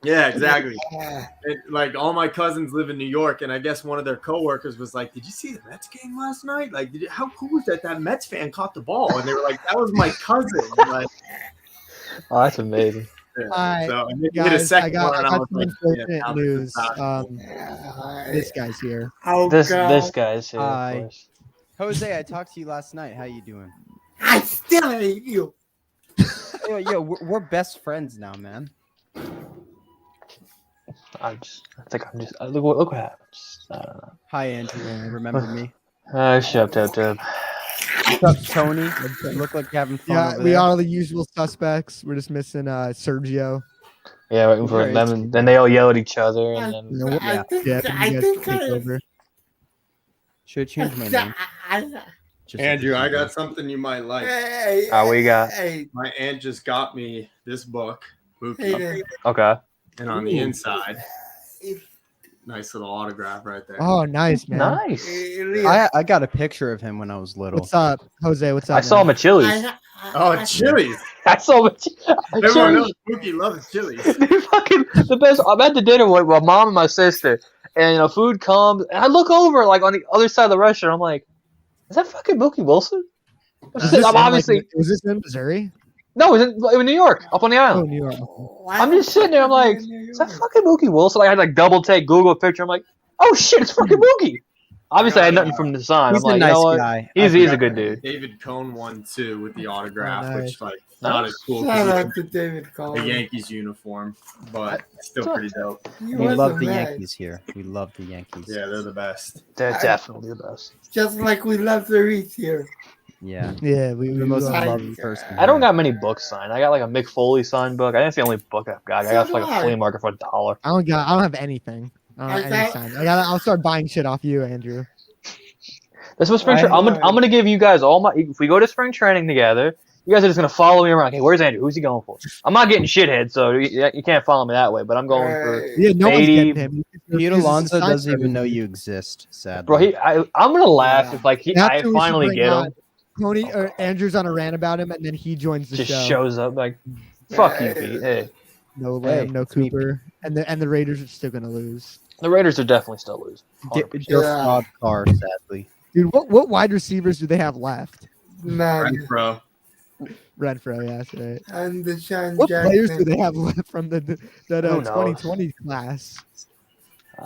Yeah, exactly. And, like all my cousins live in New York, and I guess one of their coworkers was like, "Did you see the Mets game last night? Like, how cool was that Mets fan caught the ball?" And they were like, "That was my cousin." Like, Oh, that's amazing. Alright, so and then you guys, hit a second I one, and I got was some like, unfortunate "Yeah, news. this This guy's here. This guy's here. Hi. Of course. Jose, I talked to you last night. How you doing? I still hate you. Yo, we're best friends now, man. I think I'm just look what happens. I don't know. Hi, Andrew. Remember me? Shut up. What's up, Tony? You look like you're having fun. Yeah, over we there. are the usual suspects. We're just missing Sergio. Yeah, waiting for Where is them. Then they all yell at each other, and then You know what? I think Yeah, I you guys think can take over. Should change my name. Just Andrew, like I you got did. something you might like. we got- My aunt just got me this book, Hey, Mookie, okay. and on the inside, nice little autograph right there. Oh, nice, man. Nice. I got a picture of him when I was little. What's up, Jose? What's up? I saw him man? at Chili's. Oh, Chili's. I saw him. Everyone knows Mookie loves Chili's. They're fucking the best. I'm at the dinner with my mom and my sister, and food comes, and I look over like on the other side of the restaurant. I'm like, is that fucking Mookie Wilson? Was this I'm in, obviously like, was this in Missouri? no, it was in New York, up on the Oh, island. New York. I'm just sitting there. I'm like, is that fucking Mookie Wilson? Like, I had like double take Google picture. I'm like, oh shit, it's fucking Mookie. Obviously, I had nothing from the sign. He's I'm like, a nice you know what? guy. He's a good dude. David Cohn won too with the autograph, Oh, nice. which like not as cool Shout as out to David Cole. the Yankees uniform, but still pretty dope. He We wasn't love the bad. Yankees here. We love the Yankees. Yeah, they're the best. They're definitely the best. Just like we love the Reese here. Yeah. Yeah, we The most love- loved person. I don't got many books signed. I got like a Mick Foley signed book. I think that's the only book I've got. I got like a flea market for $1. I don't have anything. I don't have any sign. I'll start buying shit off you, Andrew. This was spring. I'm gonna give you guys all my. If we go to spring training together, you guys are just gonna follow me around. Okay, where's Andrew? Who's he going for? I'm not getting shithead, so you can't follow me that way. But I'm going for Yeah, no one's 80. getting him. Pete He's Alonso a sign doesn't for even know everything. you exist, sadly. bro. I'm gonna laugh Yeah. if like That's I who we should finally bring get on. him. Tony or Andrew's on a rant about him, and then he joins the Just show. shows up like, fuck you, Pete. Hey, No Lamb, Hey, no it's me. Cooper, and the Raiders are still gonna lose. the Raiders are definitely still losing. They're Yeah. fraud car, sadly. Dude, what wide receivers do they have left? Man, Bro, Renfro, yeah, that's right. and the Sean What players do Jackson. they have left from that Who knows? 2020 class?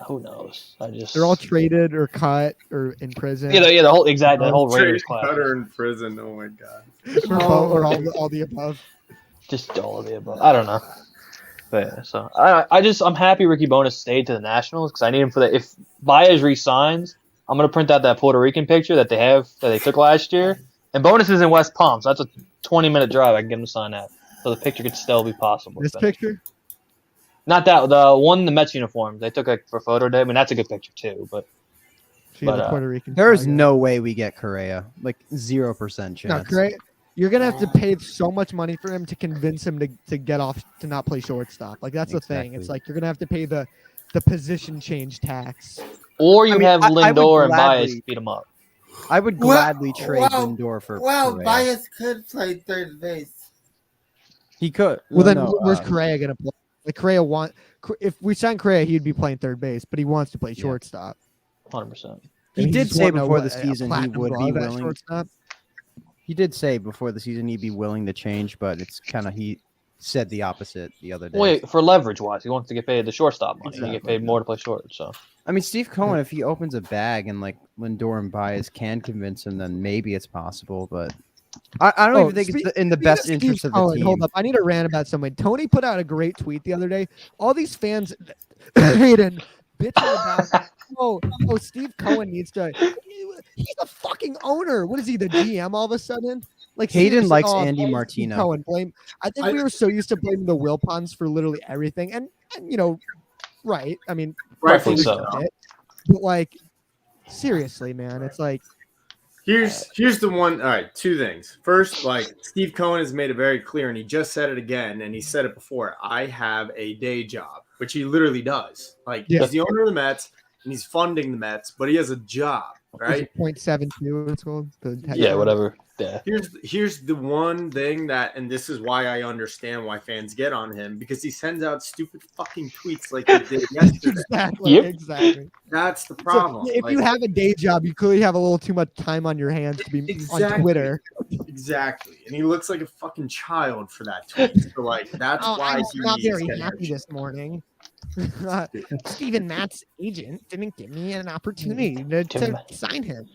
Who knows? They're all traded or cut or in prison. Yeah, the whole the whole Raiders Trey class. Cutter in prison. Oh my god. or all the above. Just all of the above. I don't know. But yeah, so I'm happy Ricky Bonus stayed to the Nationals because I need him for that. If Baez resigns, I'm gonna print out that Puerto Rican picture that they took last year. And Bonus is in West Palm, so that's a 20-minute drive. I can get him to sign that, so the picture could still be possible. This picture? Not that the one in the Mets uniform. They took it for photo day. I mean, that's a good picture too. But She got But, the Puerto Rican. There is flag. no way we get Correa. Like 0% chance. No, great. You're gonna have to pay so much money for him to convince him to get off to not play shortstop. Like that's the thing. It's Exactly. like you're gonna have to pay the position change tax. or you I mean, have I would Lindor and gladly- Baez beat him up. I would Well- gladly trade well- Lindor for Well, Correa. Bias could play third base. He could. Well, then no, where's Correa gonna play? Like Correa if we sign Correa, he'd be playing third base, but he wants to play Yeah. shortstop. 100%. He And did just say won before the a season he platinum would be glove at willing. shortstop. He did say before the season he'd be willing to change, but it's kind of he said the opposite the other day. Wait, for leverage wise, he wants to get paid the shortstop money. He get Exactly. paid more to play short. So I mean, Steve Cohen, if he opens a bag and like Lindor and Baez can convince him, then maybe it's possible. But I don't even think it's in the best interest of the team. Hold up, I need to rant about something. Tony put out a great tweet the other day. All these fans, Hayden, bitching about, oh, Steve Cohen needs to. He's the fucking owner. What is he, the GM? All of a sudden, like Hayden seriously, likes blame Andy Steve Martino. Cohen, blame. I think we were so used to blaming the Wilpons for literally everything, and right. I mean, rightfully so. But like, seriously, man, it's like. Here's the one. All right, two things. First, like Steve Cohen has made it very clear, and he just said it again, and he said it before. I have a day job, which he literally does. Like he's the owner of the Mets, and he's funding the Mets, but he has a job, right? 0.72. It's called. Yeah, whatever. Yeah. Here's the one thing that, and this is why I understand why fans get on him, because he sends out stupid fucking tweets like he did yesterday. Exactly. That's the problem. So, if you have a day job, you clearly have a little too much time on your hands to be on Twitter. Exactly. And he looks like a fucking child for that tweet. So like that's why I'm not very happy this morning. Steven Matt's agent didn't give me an opportunity to sign him.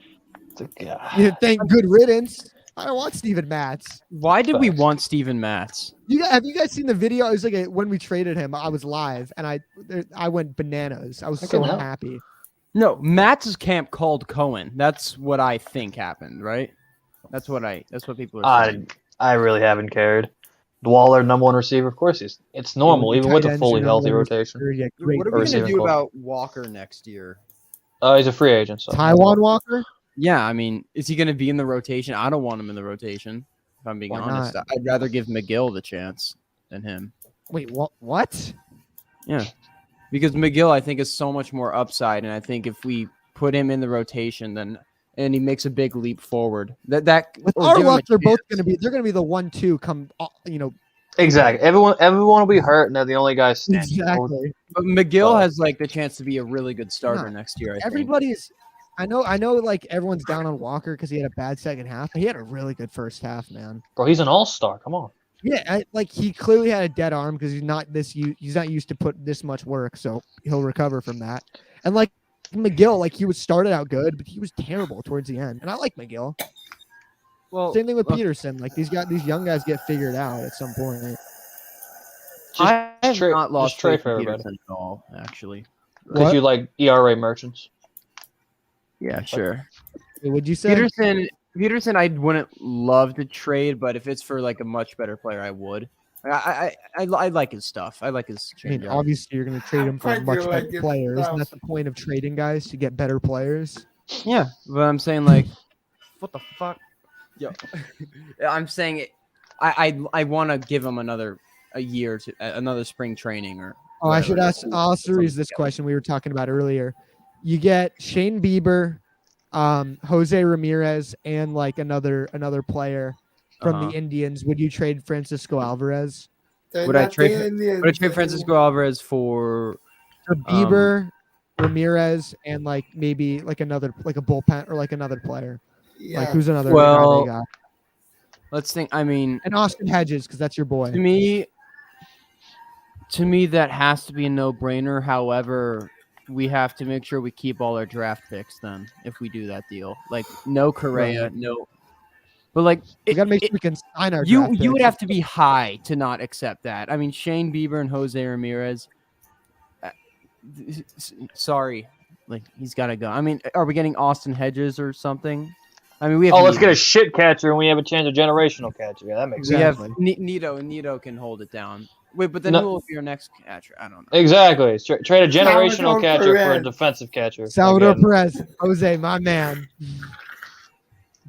Thank good riddance. I don't want Steven Matz. Why did we want Steven Matz? Have you guys seen the video? It was like when we traded him, I was live and I went bananas. I was so happy. No, Matz's camp called Cohen. That's what I think happened, right? That's what people are saying. I really haven't cared. Waller, number one receiver, of course it's normal, even with a fully healthy rotation. What are we gonna do about Walker next year? He's a free agent. So. Taiwan Walker? Yeah, I mean, is he going to be in the rotation? I don't want him in the rotation, if I'm being honest. I'd rather give McGill the chance than him. Wait, what? Yeah, because McGill, I think, is so much more upside, and I think if we put him in the rotation, and he makes a big leap forward, with our luck, they're both going to be the 1-2 come. Exactly. Everyone will be hurt, and they're the only guys standing. Exactly. But McGill has like the chance to be a really good starter next year. Everybody's. I know, like everyone's down on Walker because he had a bad second half. But he had a really good first half, man. Bro, he's an all-star. Come on. Yeah, he clearly had a dead arm because he's not used to put this much work, so he'll recover from that. And like McGill, like he was started out good, but he was terrible towards the end. And I like McGill. Well, same thing with Peterson. Like these young guys get figured out at some point. I have not lost faith for everybody Peterson at all, actually. Because you like ERA merchants. Yeah, sure. Would you say Peterson? I wouldn't love to trade, but if it's for like a much better player, I would. I like his stuff. I like his. I mean, obviously, you're going to trade him for much better players. Isn't that the point of trading guys, to get better players? Yeah, but I'm saying like, what the fuck? Yo, I'm saying it. I want to give him another year to another spring training or. Oh, I should ask. I'll raise this question we were talking about earlier. You get Shane Bieber, Jose Ramirez, and like another player from the Indians. Would you trade Francisco Alvarez? Would I trade Francisco Alvarez for Bieber, Ramirez, and like maybe like another a bullpen or like another player? Yeah. Like who's another guy they got? Let's think. I mean, and Austin Hedges, because that's your boy. To me, that has to be a no-brainer. However, we have to make sure we keep all our draft picks then if we do that deal. Like no Correa, no. But like we gotta make sure we can sign our. You would have to be high to not accept that. I mean, Shane Bieber and Jose Ramirez. Sorry, like he's got to go. I mean, are we getting Austin Hedges or something? I mean, we have. Oh, let's get a shit catcher, and we have a chance of generational catcher. Yeah, that makes sense. We have Nito, and Nito can hold it down. Wait, but then who will be your next catcher? I don't know. Exactly. Trade a generational catcher for a defensive catcher. Salvador Perez. Jose, my man.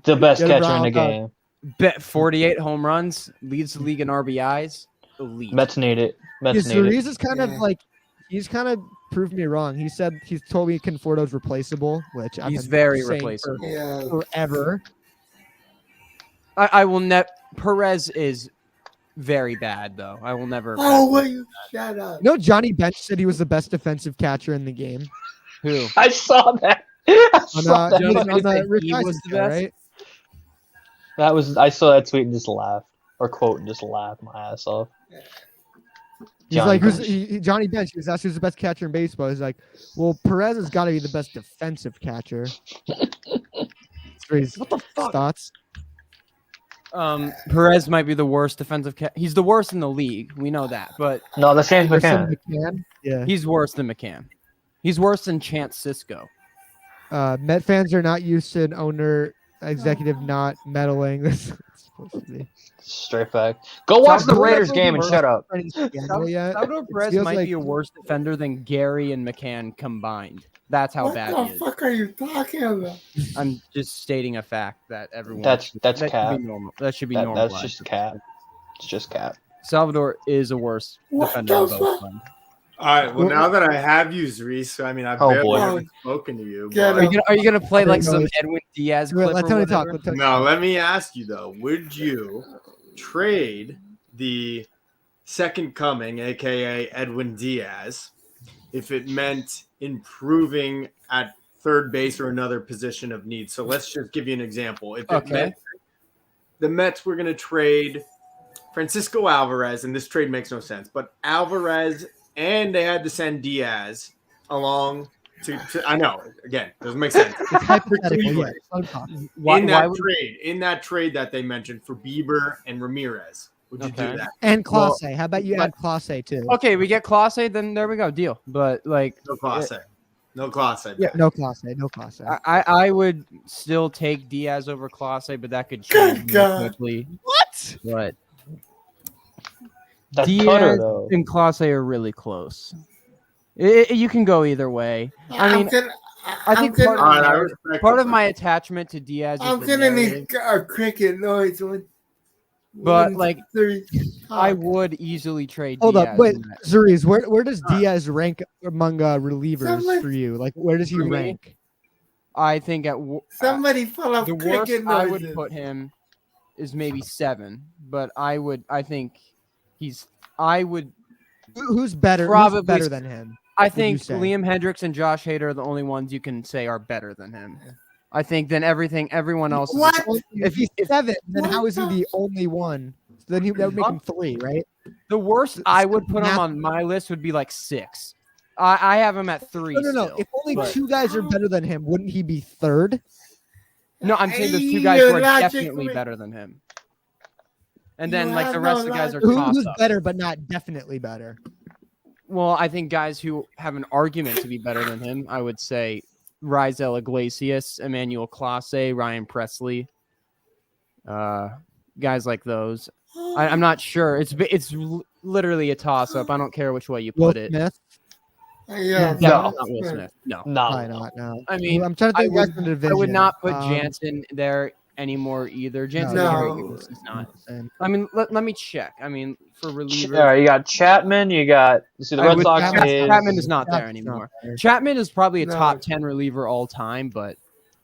The best catcher in the game. Bet 48 home runs, leads the league in RBIs. Elite. Mets need it. Cerise is kind of like, he's kind of proved me wrong. He's told me Conforto's replaceable, which he's very replaceable. Forever. I will Perez is very bad, though. I will never. Oh, will you shut up? No, Johnny Bench said he was the best defensive catcher in the game. Who? I saw that. I On, saw that. on Justin the said Rich he Eisen was the show, best? right? That was I saw that tweet and just laughed or quote and just laughed my ass off. He's Johnny like, Bench. Johnny Bench. He was asked who's the best catcher in baseball. He's like, well, Perez has got to be the best defensive catcher. What the fuck? Thoughts? Perez might be the worst defensive He's the worst in the league. We know that, but No, that's James Anderson, McCann. Yeah. he's worse than McCann. He's worse than Chance Cisco. Met fans are not used to an owner executive not meddling. This is supposed to be. Straight fact. Go watch the Salvador Raiders Perez game and worse. shut up. Salvador Perez feels might like- be a worse defender than Gary and McCann combined. That's how What bad the he is. fuck are you talking about? I'm just stating a fact that everyone. That's that should cap. be normal. That should be That, normal. that's just cap. It's just cap. Salvador is a worse What defender the on both fuck? ends. All right. Well, now that I have you, Reese, I mean, I've Oh, barely boy. haven't spoken to you. Get but- him. Are you gonna play like No, some it's- Edwin Diaz Wait, clip let or Tony whatever? talk. Let Tony No, let me ask you though. Would you trade the second coming, aka Edwin Diaz, if it meant improving at third base or another position of need? So let's just give you an example. If it Okay. meant the Mets were going to trade Francisco Alvarez, and this trade makes no sense, but Alvarez, and they had to send Diaz along to I know, again, doesn't make sense. It's hypothetical. Yeah. Cleveland. Let him talk. In that trade that they mentioned for Bieber and Ramirez, would you Okay. do that? And Well, Clase. How about you add Clase too? Okay, we get Clase, then there we go, deal. But like, No class A. No class A. Yeah, no Clase. No Clase. I would still take Diaz over Clase, but that could Good change God. quickly. What? But That's Diaz Cutter though. and Clase are really close. You can go either way. I mean, I think I'm part All of right, I my- respect part it. of my attachment to Diaz is I'm the gonna narrative, need a cricket noise. But, like, three. I would easily trade Hold Diaz. up. Wait, in that. Zuriz, where does Diaz rank among relievers Someone- for you? Like, where does he For me? rank? I think Somebody full of the worst cricket I noises. would put him is maybe 7, but I think I would Who's better? Probably Who's better than him? I you think say? Liam Hendricks and Josh Hader are the only ones you can say are better than him. I think then everyone else What? If he's 7, then What how is he the- the only one? So then that would make him 3, right? the worst I would put him Math- on my list would be like 6. I have him at 3. No. Still, If only but- 2 guys are better than him, wouldn't he be 3rd? No, I'm saying there's 2 guys who are Logically- definitely better than him. And You then like have the no rest of the guys are logic. toss Who's up. better but not definitely better? Well, I think guys who have an argument to be better than him, I would say Rizel Iglesias, Emmanuel Clase, Ryan Presley, guys like those. I'm not sure. It's literally a toss up. I don't care which way you Will put it. Smith? Yeah, No, not Will Smith. No. Probably No. not. No. I mean, I'm trying to I think. guys would, from the division. I would not put Jansen there anymore either. Jansen is No. great. He's not. I mean, let me check. I mean, for relievers, All right, you got Chapman. You got see the I Red would- Sox Chapman is is not there Chapman's anymore. there. Chapman is probably a No. top 10 reliever all time, but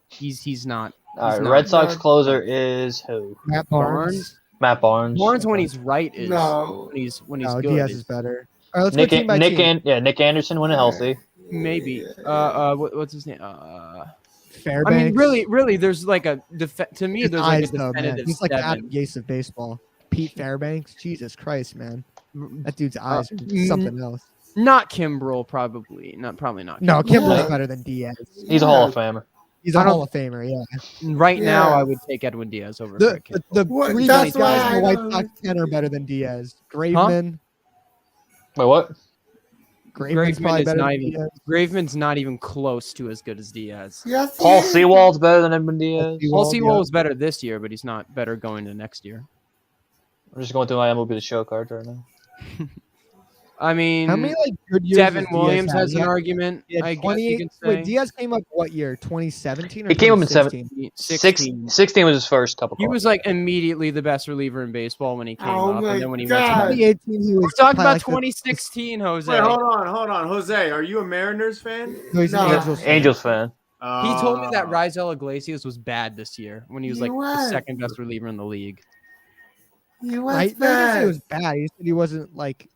he's not. all right. he's Red not. Sox No. closer is who? Matt Barnes. Matt Barnes. Barnes when he's right is No. when he's No, good. Diaz is is better. All right, let's Nick go team by team. Nick Anderson when healthy. maybe. What's his name? Fairbanks. I mean, really, there's like a to me. His There's like a eyes, though, man. definitive He's like the 7. Adam Gase of baseball. Pete Fairbanks. Jesus Christ, man. That dude's eyes are mm, something else. Not Kimbrel, probably not. No, Kimbrel. Kimbrel's Yeah. better than Diaz. He's a Hall of Famer. He's a I don't- Hall of Famer, yeah. Right now, Yeah. I would take Edwin Diaz over The Craig Kimbrel. the What- 3 that's best guys why in the I White don't- Sox 10 are better than Diaz. Graveman. Wait, what? Graveman's Graveman probably is better not than even. Diaz. Graveman's not even close to as good as Diaz. Yes, Paul he is. Sewald's better than Edwin Diaz. Paul Sewald, Sewell yeah. was better this year, but he's not better going to next year. I'm just going through my MLB The Show cards right now. I mean, How many like good years? Devin does Diaz Williams have? has He an had- argument. he had I guess you 28 can say. Wait, Diaz came up what year? 2017 or He came up in 2016? 16 was his first couple. He was like immediately the best reliever in baseball when he came Oh up, my and then when he God. went to 2018, he was we're talking probably about like the- 2016, Jose. Wait, hold on, Jose. Are you a Mariners fan? No, he's an No. Angels fan. Angels fan. He told me that Rizel Iglesias was bad this year when he was He like the was. second best reliever in the league. He was I didn't say bad. he was bad. He said he wasn't like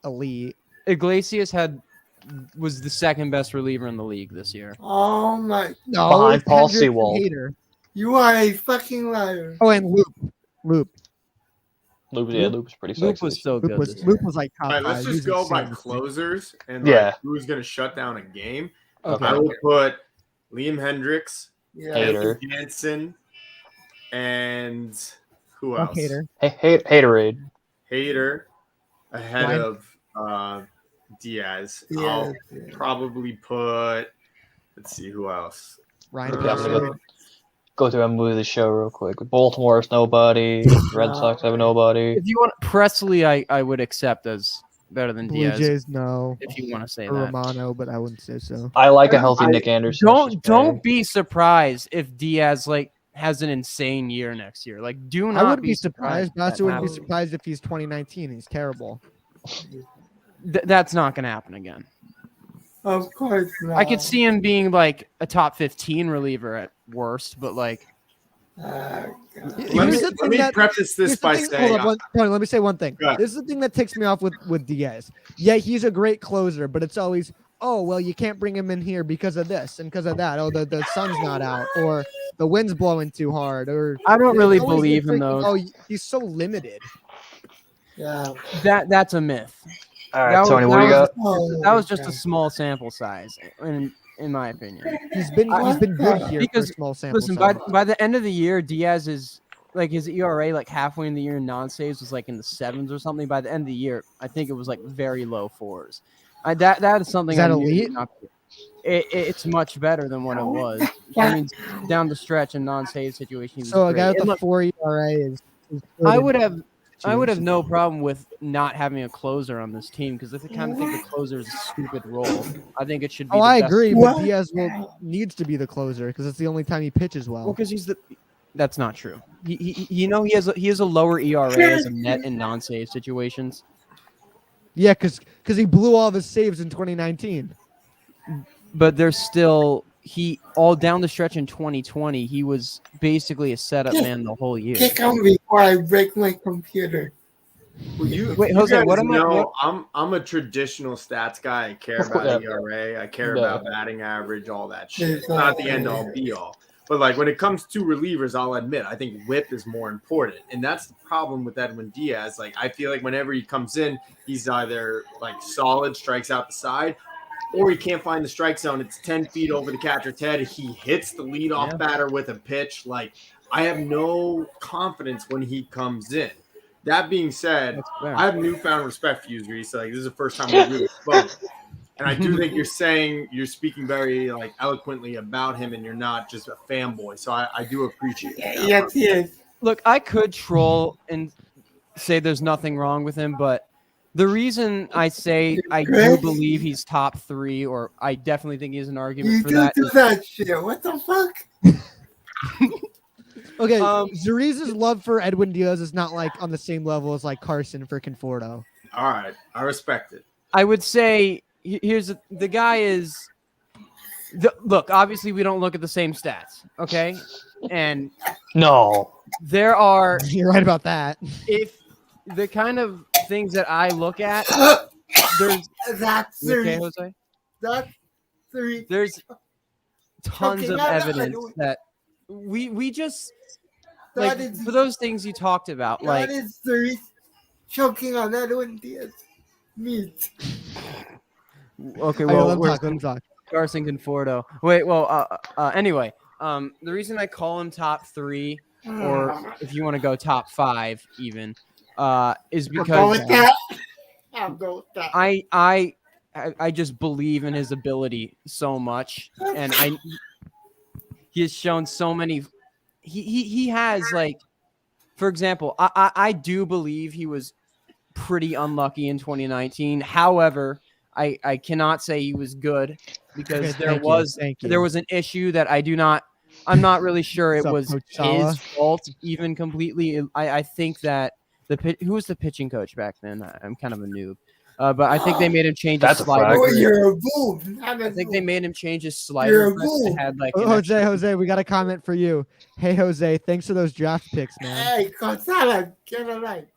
elite. Iglesias had was the second best reliever in the league this year. Oh my! No, Behind it's Paul Hendricks and Sewald. Hader. You are a fucking liar. Oh, and Loop. Loop was pretty sexy. Luke was so good. this year. Loop was like top All right, let's 5. just He's go by insane this year. closers and Yeah. like who's going to shut down a game. Okay. I will put Liam Hendricks, Yeah. Hater. Ellie Jansen, and who Oh, else? Hader. Haterade. Hater ahead Ryan- of Diaz. Yeah. I'll probably put. Let's see who else. Ryan Yeah, I'm gonna Presley. Go through and move the show real quick. Baltimore is nobody. Red Sox have nobody. If you want Presley, I would accept as better than Blue Diaz. Jays, no. If you want to say Or that. Romano, but I wouldn't say so. I like a healthy Nick Anderson. Don't be surprised if Diaz like has an insane year next year. Like, do not I wouldn't be be surprised, but I also wouldn't be happens. surprised if he's 2019. He's terrible. That's not going to happen again. Of course not. I could see him being like a top 15 reliever at worst, but like God. Here's Let the me thing that- preface this Here's the by thing- saying hold on, Tony, let me say one thing. Go ahead. This is the thing that ticks me off with Diaz. Yeah, he's a great closer, but it's always, oh, well, you can't bring him in here because of this and because of that. Oh, the sun's not out, or the wind's blowing too hard, or I don't really it's always believe the him freaking, though. Oh, he's so limited. Yeah. That's a myth. All right, That was- Tony, what do you that got? Oh, That was just God. a small sample size, in my opinion. He's been good here Because, for a small sample Listen, size. by the end of the year, Diaz is like his ERA like halfway in the year in non-saves was like in the 7s or something. By the end of the year, I think it was like very low 4s. That is something Is that I knew elite? would not be- it's much better than what it was. I mean, down the stretch in non-save situations. So a guy with And a look, 4 ERA is good I in would have situations. no problem with not having a closer on this team because I kind of think the closer is a stupid role. I think it should be. Oh, the I best- agree, What? but Diaz needs to be the closer because it's the only time he pitches well. Well, because he's the. That's not true. He he has a lower ERA as a net in non-save situations. Yeah, because he blew all of his saves in 2019. But there's still he all down the stretch in 2020. He was basically a setup man the whole year. Kick him before I break my computer. Well, Wait, you Jose, guys what am I- know, what- I'm a traditional stats guy. I care Of course, about yeah. ERA. I care Yeah. about batting average, all that shit. Yeah, It's not the end all be all. But like when it comes to relievers, I'll admit I think whip is more important, and that's the problem with Edwin Diaz. Like I feel like whenever he comes in, he's either like solid, strikes out the side, or he can't find the strike zone. It's 10 feet over the catcher's head. He hits the leadoff Yeah. batter with a pitch. Like I have no confidence when he comes in. That being said, That's fair. I have newfound respect for you, Reese. Like this is the first time we really spoke, and I do think you're speaking very like eloquently about him, and you're not just a fanboy. So I do appreciate that. Yes, yes. Look, I could troll and say there's nothing wrong with him, but the reason I say I do believe he's top 3, or I definitely think he's an argument You for do that. do that shit. What the fuck? Okay, Um, Cerese's love for Edwin Diaz is not like on the same level as like Carson for Conforto. All right, I respect it. I would say here's the guy is. Look, obviously we don't look at the same stats, okay? And No. there are You're right about that. if the kind of things that I look at, there's That's you okay, three. Jose? That's three. There's tons Okay, of no, no, I evidence don't- that we just like That is for those things you talked about, like that is three. Choking on Edwin Diaz. Meat. okay, Hey, well, let him where's talk. Let him talk. Carson Conforto? Wait, well, anyway, the reason I call him top 3, or if you want to go top 5, even, is I'll go because with that. I'll go with that. I just believe in his ability so much, and he has shown so many. He has like, for example, I do believe he was pretty unlucky in 2019. However, I cannot say he was good because Okay, thank you. there was an issue that I'm not really sure it What's up, was Coach Sala? his fault even completely. I think that who was the pitching coach back then? I'm kind of a noob. But I think they made him change his That's a slider. Oh, fact. you're a boob. I think they made him change his You're slider. a because fool. it had like Oh, an extra- Jose, we got a comment for you. Hey, Jose, thanks for those draft picks, man. Hey, Gonzalez, get it right.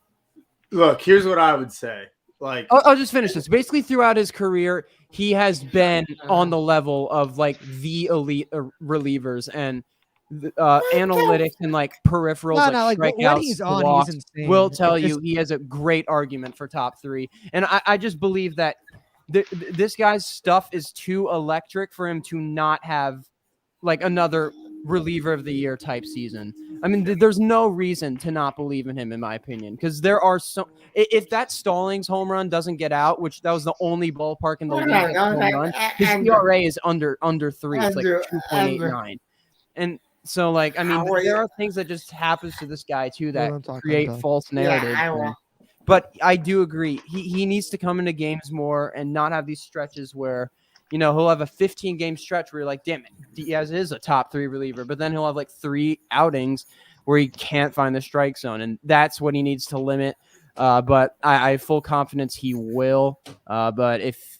Look, here's what I would say. Like, I'll just finish this. Basically, throughout his career, he has been on the level of like the elite relievers and analytics and like peripherals, No, like no, like when strikeouts, he's on, walks, he's insane. will It's tell just- you he has a great argument for top 3. And I just believe that this guy's stuff is too electric for him to not have like another reliever of the year type season. I mean, there's no reason to not believe in him, in my opinion, because there are so. If that Stallings home run doesn't get out, which that was the only ballpark in the league that home run, his ERA is under 3. It's like 2.89, and so like I mean, there are things that just happens to this guy too that create false narratives. But I do agree, he needs to come into games more and not have these stretches where. You know, he'll have a 15-game stretch where you're like, damn it, Diaz is a top 3 reliever. But then he'll have like 3 outings where he can't find the strike zone. And that's what he needs to limit. But I have full confidence he will. But if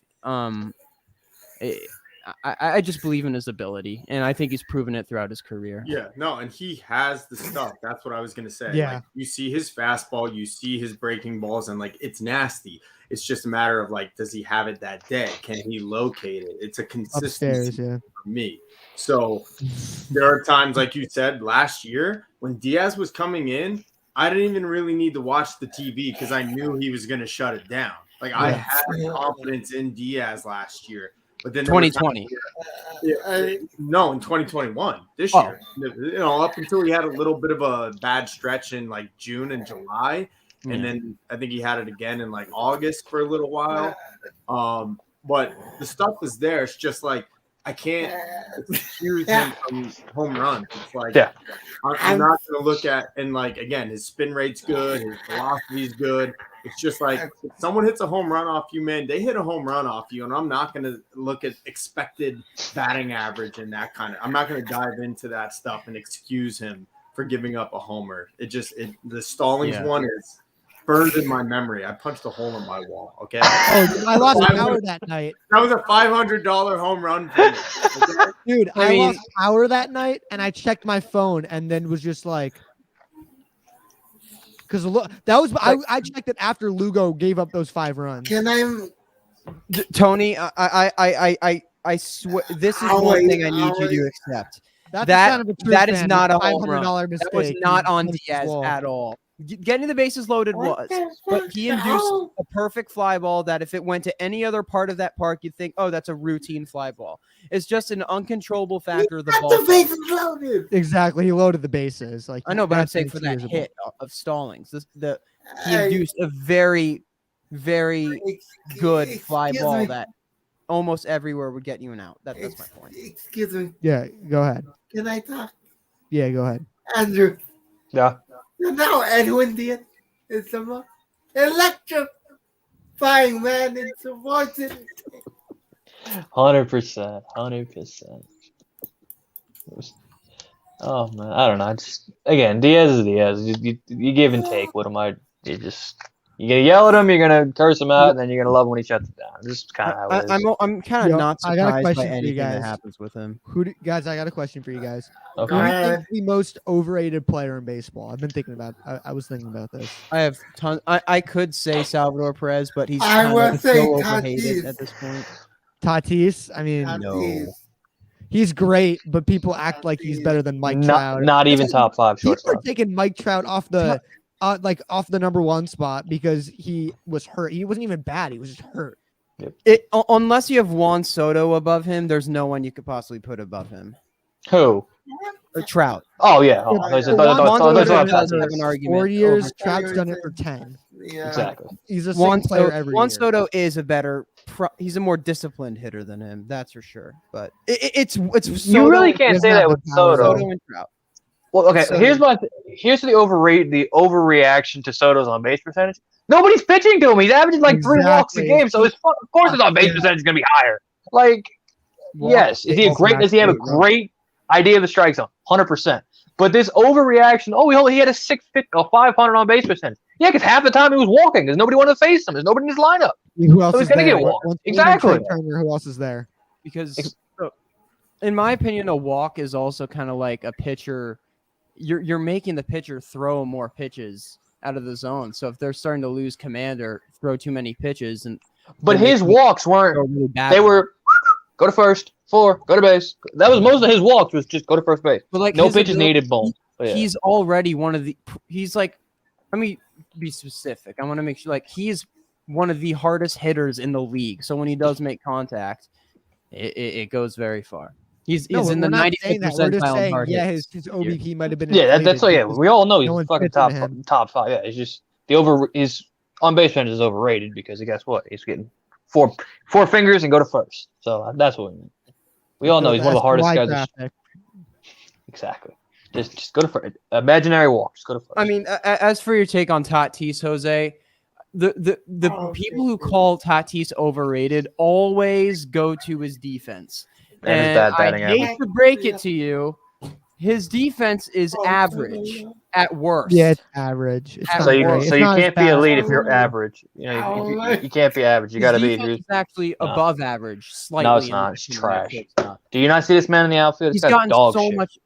I just believe in his ability. And I think he's proven it throughout his career. yeah, no, and he has the stuff. That's what I was going to say. Yeah. Like, you see his fastball, you see his breaking balls, and like it's nasty. It's just a matter of like, does he have it that day? Can he locate it? It's a consistency upstairs, for me. So there are times, like you said, last year when Diaz was coming in, I didn't even really need to watch the TV because I knew he was going to shut it down. Like I had confidence in Diaz last year. But then 2020. No, in 2021, this year. You know, up until he had a little bit of a bad stretch in like June and July. And then I think he had it again in like August for a little while. But the stuff is there. It's just like I can't excuse him from home runs. It's like I'm not going to look at, and like again, his spin rate's good, his velocity's good. It's just like if someone hits a home run off you, man, they hit a home run off you, and I'm not going to look at expected batting average and that kind of. I'm not going to dive into that stuff and excuse him for giving up a homer. The Stallings one is burned in my memory. I punched a hole in my wall. Okay. Oh, I lost power that night. That was a $500 home run for me. Okay? Dude, I lost power that night, and I checked my phone, and then was just like, because that was I checked it after Lugo gave up those 5 runs. Can I? Tony, I swear this is one thing I need you to accept. That is not a home run. mistake. That was not on Diaz at all. Getting the bases loaded was, but he induced a perfect fly ball that if it went to any other part of that park, you'd think, oh, that's a routine fly ball. It's just an uncontrollable factor of the ball. The bases loaded. Exactly, he loaded the bases. Like I know, but I'm saying for that hit of Stallings, he induced a very, very good fly ball that almost everywhere would get you an out. That's my point. Excuse me. Yeah, go ahead. Can I talk? Yeah, go ahead. Andrew. Yeah. Now Edwin Diaz is the most electrifying man in sports. 100%. Oh man, I don't know. Again, Diaz is Diaz. You give and take with him. You're gonna yell at him, you're gonna curse him out, and then you're gonna love him when he shuts it down. This is kind of how it is. I'm kind of not I got a surprised by question for you anything that guys. happens with him. Guys, I got a question for you guys. Okay. Who do you think the most overrated player in baseball? I've been thinking about. I was thinking about this. I have tons. I could say Salvador Perez, but he's I kind would of say so overhated Tatis. at this point. Tatis. I mean, No. he's great, but people act like he's better than Mike Trout. Not even top 5 People are shortstop. taking Mike Trout off the off the number 1 spot because he was hurt. He wasn't even bad. He was just hurt. Unless you have Juan Soto above him, there's no one you could possibly put above him. Who? Or Trout. Oh yeah. Juan Soto does have an argument. 4 years. over- Trout's done it for 10. Yeah. Exactly. He's a Juan same player every Juan year. Soto is a better. He's a more disciplined hitter than him. That's for sure. But it's You really can't doesn't say have that the with power. Soto. Soto and Trout. Well, okay. Soto. Here's the overreaction to Soto's on base percentage. Nobody's pitching to him. He's averaging like 3 walks a Exactly. game, so of course his on base percentage is gonna be higher. Like, yes, is he a great? Does he have a great idea of the strike zone? 100%. But this overreaction. Oh, he had a 500 on base percentage. Yeah, because half the time he was walking because nobody wanted to face him. There's nobody in his lineup. Who else So is he's gonna there? get walked. Once Trey Exactly. Turner, who else is there? Because in my opinion, a walk is also kind of like a pitcher. You're making the pitcher throw more pitches out of the zone. So if they're starting to lose command or throw too many pitches, But then they his can walks throw weren't. really bad They ones. were go to first, 4, go to base. That was most of his walks was just go to first base. But like No his pitches ability- needed. Boom. But yeah. He's already one of the. He's like, let me be specific. I want to make sure like he's one of the hardest hitters in the league. So when he does make contact, it goes very far. He's No, in the we're not 95th saying that. We're just percentile. saying, hard yeah, hits. his OBP might have been. Yeah, that's inflated yeah. because We all know he's no one's fucking pitching to him. top 5. Yeah, it's just his on base percentage is overrated because guess what? He's getting four fingers and go to first. So that's what we all know. He's one of the hardest Wide guys. traffic. Exactly. Just go to first. Imaginary walk. Just go to first. I mean, as for your take on Tatis, Jose, the people who call Tatis overrated always go to his defense. And his bad batting I hate average. to break it to you, his defense is average at worst. Yeah, it's average. It's So not So you great. so It's you not as can't be bad. elite if you're average. You know, you can't be average. You His got to be. defense is actually No. above average, slightly. No, it's in not. my It's opinion. trash. It's not. Do you not see this man in the outfield? He's This guy's gotten dog so shit. much.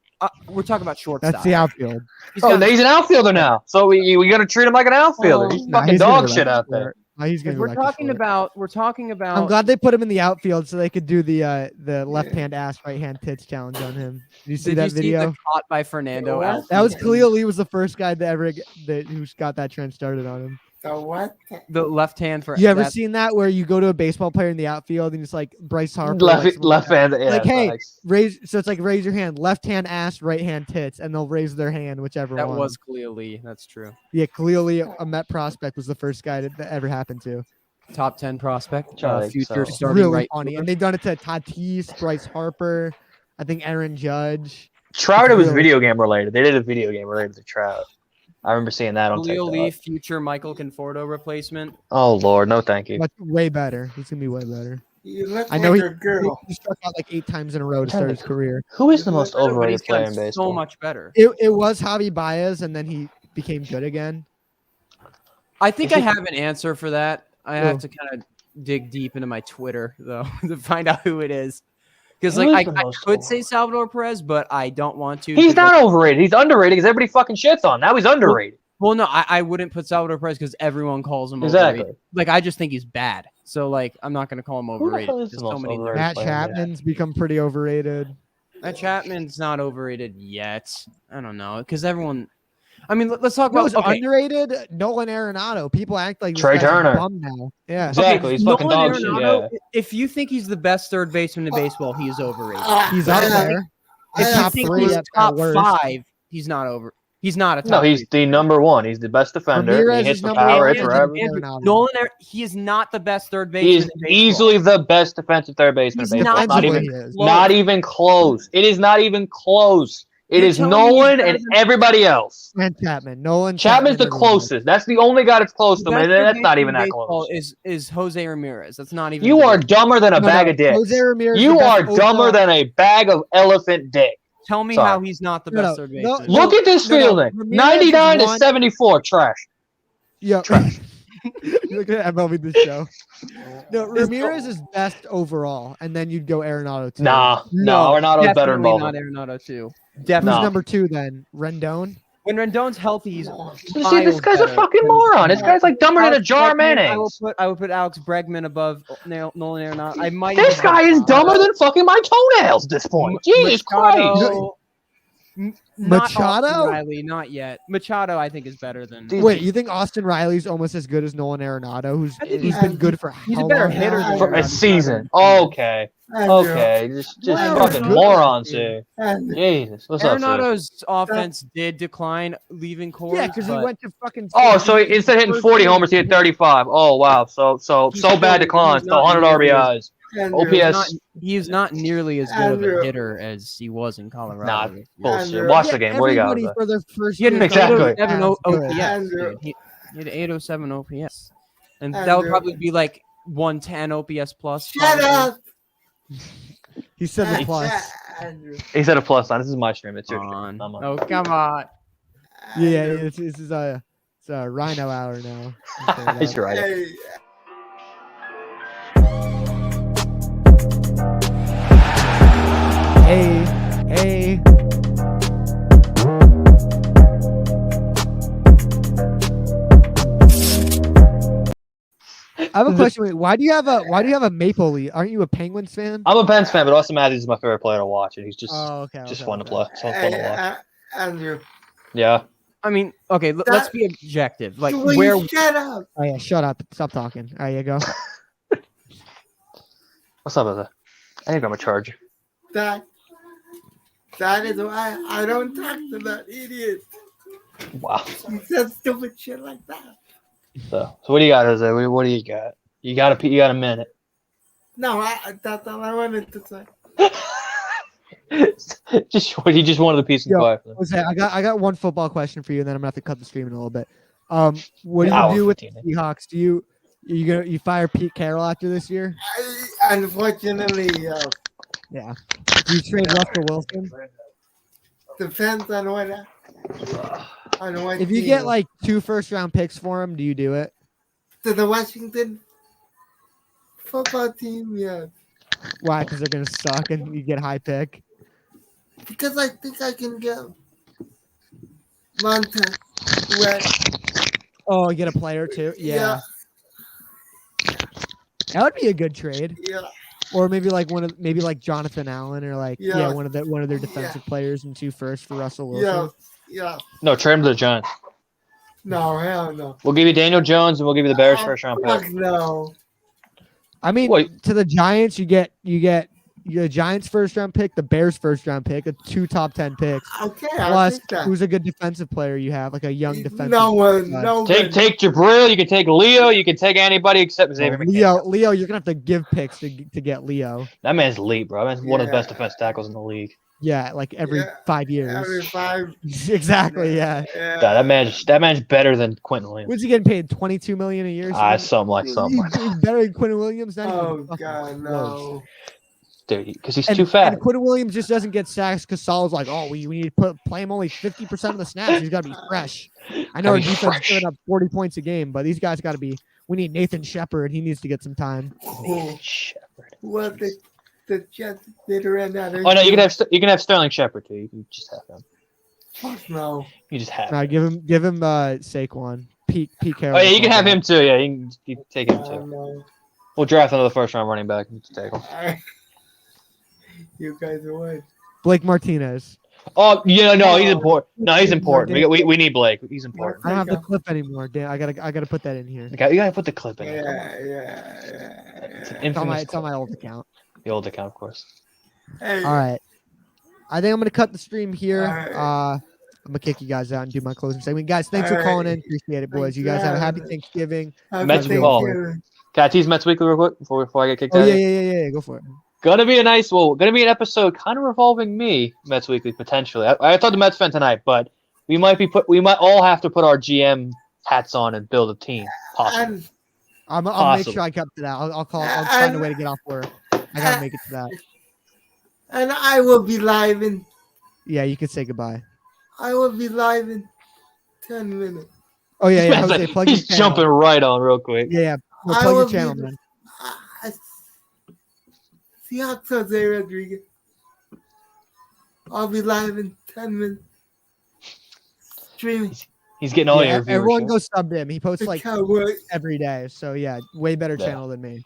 We're talking about shortstop. That's the outfield. He's Oh, gotten- he's an outfielder now. So we got to treat him like an outfielder. He's Nah, fucking he's gonna dog go shit back out to there. short. Nah, he's gonna go we're back to talking short. about. We're talking about. I'm glad they put him in the outfield so they could do the left hand ass, right hand tits challenge on him. Did you see Did that you see video? the caught by Fernando? What? outfield? That was Khalil Lee was the first guy that ever who's got that trend started on him. The what? The left hand for. You ever that- seen that where you go to a baseball player in the outfield and it's like Bryce Harper, Left like, someone left hand. Yeah, Like, hey, nice. raise. So it's like raise your hand, left hand ass, right hand tits, and they'll raise their hand, whichever That one. was Khalil Lee. That's true. Yeah, Khalil Lee, a Met prospect, was the first guy that ever happened to. Top 10 prospect. Charlie, Future so- starting Really right. funny, fielder. and they've done it to Tatis, Bryce Harper, I think Aaron Judge. Trout was really- video game related. They did a video game related to Trout. I remember seeing that on Khalil Lee, TikTok. future Michael Conforto replacement. Oh Lord, no thank you. But way better. He's gonna be way better. You look I know like he, a girl. he struck out like 8 times in a row to start his career. Who is the most But he's overrated player gotten in baseball? so much better. It was Javi Baez, and then he became good again. I think I have an answer for that. I Who? have to kind of dig deep into my Twitter though to find out who it is. Because Who like is the I most could say Salvador Perez, but I don't want to. He's 'cause not overrated. He's underrated because everybody fucking shits on him. Now he's underrated. Well, no, I wouldn't put Salvador Perez because everyone calls him Exactly. overrated. Like I just think he's bad. So like I'm not gonna call him the overrated. hell is There's the so most many overrated? Matt player, yeah. Chapman's become pretty overrated. Matt Chapman's not overrated yet. I don't know because everyone. I mean, let's talk No, about it's okay. underrated. Nolan Arenado. People act like this Trey guy's a Turner. bum now. Yeah, Exactly. He's fucking Nolan dog shit. Arenado, Yeah. If you think he's the best third baseman in baseball, he is overrated. he's up there. If you top think 3 he's at top worst. 5, he's not over. He's not a top. No, he's 3. the number one. He's the best defender. Ramirez He hits is for number power. one. Hits Andrew- forever. Andrew- Arenado. Nolan, he is not the best third baseman. He is in baseball. easily the best defensive third baseman. He's in baseball. not Not Defensively, even. he is. Not even close. It is not even close. It You're is telling me he's Nolan better and than- everybody else. And Chapman. Nolan Chapman's the Chapman are ones. closest. That's the only guy that's close The to him. best And third that's not baseman even in that baseball close. Is Jose Ramirez. That's not even. You are debatable. dumber than a No, bag no, of dicks. Jose Ramirez is You the are best dumber overall- than a bag of elephant dick. Tell me Sorry. how he's not the No, best no, third no, baseman. no. Look at this fielding. Ramirez is 99 to one- 74. Trash. Yeah. You're looking at MLB The Show. No, Ramirez is best overall, and then you'd go Arenado too. Nah. No, Arenado's better than Definitely both. not Arenado too. Who's Definitely. No. number 2 then? Rendon? When Rendon's healthy, he's See, this guy's a fucking moron. This guy's like dumber than a jar of mayonnaise. I would put Alex Bregman above Nolan Arenado. I might. This even guy put is Machado. dumber than fucking my toenails at this point. Jesus Christ. Not Machado? Austin Riley, not yet. Machado, I think, is better than. Dude, Wait, you think Austin Riley's almost as good as Nolan Arenado, who's I think who's he's- been good for he's a how better long hitter now? than For a Arenado. season. Okay. Okay. Just Well, fucking good. morons here. Jesus. What's up, sir? Arenado's offense did decline leaving Coors. Yeah, because he but went to fucking. Oh, so instead of hitting 40 homers, he hit 35. Oh, wow. So He's bad still- decline. he's Still not 100 nearly RBIs. OPS. he is not nearly as good of a Andrew. hitter as he was in Colorado. Nah, this year. bullshit. Watch the game. What do you got? Everybody with for their first He had an year Exactly. started 807 as good. OPS. Andrew. dude. He had 807 OPS. And that Andrew. would probably be like 110 OPS plus. Shut probably. up. He said the plus. Andrew. He said a plus sign. This is my stream. It's your Come stream. on. I'm Oh, come on. Yeah, Andrew. it's a Rhino hour now. He's right. Hey, Hey. I have a question. Wait, why do you have a Maple Leaf? Aren't you a Penguins fan? I'm a Pens fan, but Austin Matthews is my favorite player to watch, and he's just Okay. fun to play. So fun Hey, to watch. Andrew, Yeah. I mean, okay, let's be objective. Like will where you shut up? Oh yeah, shut up. Stop talking. All right, you go. What's up with that? I think I'm a charger. That is why I don't talk to that idiot. Wow. He says stupid shit like that. So what do you got, Jose? What do you got? You got a minute. No, that's all I wanted to say. He just wanted a piece of Yo, quiet. Jose, I got one football question for you, and then I'm gonna have to cut the stream in a little bit. What do Hour you do with the 15. Seahawks? You fire Pete Carroll after this year? Unfortunately, Yeah. Do you trade Russell Wilson? depends on what. If you get like 2 first-round picks for him, do you do it? to the Washington football team, yeah, Why? Because they're gonna suck, and you get high pick. because I think I can get Montez Sweat. Oh, you get a player too. Yeah, that would be a good trade. Yeah. Or maybe like Jonathan Allen, or Yeah. one of their defensive players and 2 firsts for Russell Wilson. Yeah. Yeah. No, trade him to the Giants. No, hell no. We'll give you Daniel Jones, and we'll give you the Bears first round Fuck pick. no. I mean, Wait. to the Giants, you get the Giants first round pick, the Bears first round pick, 2 top 10 picks. Okay, I'll Plus, take that. who's a good defensive player you have, like a young defensive. No one, guy. no Take Jabril. You can take Leo. You can take anybody except Xavier McKinney. Leo, you're gonna have to give picks to get Leo. That man's elite, bro. That man's one of the best Yeah. defense tackles in the league. Yeah, like every Yeah, 5 years. Every 5. Exactly. Yeah. Yeah. That man's better than Quentin Williams. What's he getting paid? $22 million a year? Something like. He's better than Quentin Williams. Not even Oh fucking God, close. Dude, no. because he's too fat. And Quentin Williams just doesn't get sacks because Saul's like, oh, we need to play him only 50% of the snaps. He's got to be fresh. I know our Gotta be defense is fresh. giving up 40 points a game, but these guys got to be. We need Nathan Shepard. He needs to get some time. Oh, Shepard. what the Jets did right now. Oh no, you can have Sterling Shepard too. You can just have him. Fuck no. You just have. Now give him Saquon. Pete Carroll. Oh yeah, you can have him too. Yeah, you can take him too. No. We'll draft another first round running back and take him. You guys are what? Blake Martinez. Oh yeah, no, he's important. No, he's important. We need Blake. He's important. I don't have the clip anymore. Dan, I gotta put that in here. You gotta put the clip in. Yeah. It's an It's on infamous my old account. the old account, of course. Hey. All right. I think I'm gonna cut the stream here. All right. I'm gonna kick you guys out and do my closing segment. Guys, thanks for All calling right. in. Appreciate it, boys. You guys have a happy Thanksgiving. Mets Happy ball. Thanksgiving. Can I tease Mets Weekly real quick before I get kicked Oh out? yeah. Go for it. Gonna be an episode kind of revolving me, Mets Weekly, potentially. I talked to Mets fan tonight, but we might all have to put our GM hats on and build a team. Possibly. And I'll make Possible. sure I come to that. I'll find a way to get off work. I gotta make it to that. and I will be live in. Yeah, you can say goodbye. I will be live in 10 minutes. Oh yeah. This man's Jose, like- plug he's your channel. jumping right on real quick. Yeah. Well, I plug your will channel, be- man. Seahawks Jose Rodriguez. I'll be live in 10 minutes. Streaming. He's getting all Yeah, your everyone viewership. go sub to him. He posts The like Cowboys. every day. So yeah, way better Yeah. channel than me.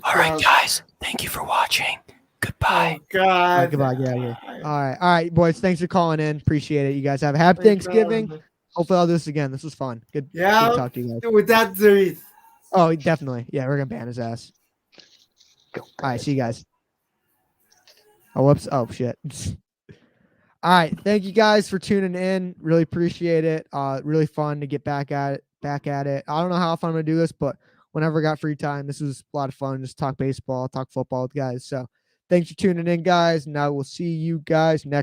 All right, guys. Thank you for watching. Goodbye. Oh, God. Goodbye. Get out of here. All right, boys. Thanks for calling in. Appreciate it. You guys have a happy Thanksgiving. Hopefully, I'll do this again. This was fun. Good. Yeah. Good to talk to you guys. With that series. Oh, definitely. Yeah, we're gonna ban his ass. Go. All right, see you guys. Oh, whoops. Oh, shit. All right, thank you guys for tuning in. Really appreciate it. Really fun to get back at it. I don't know how often I'm gonna do this, but whenever I got free time, this was a lot of fun. Just talk baseball, talk football with guys. So, thanks for tuning in, guys. Now we'll see you guys next.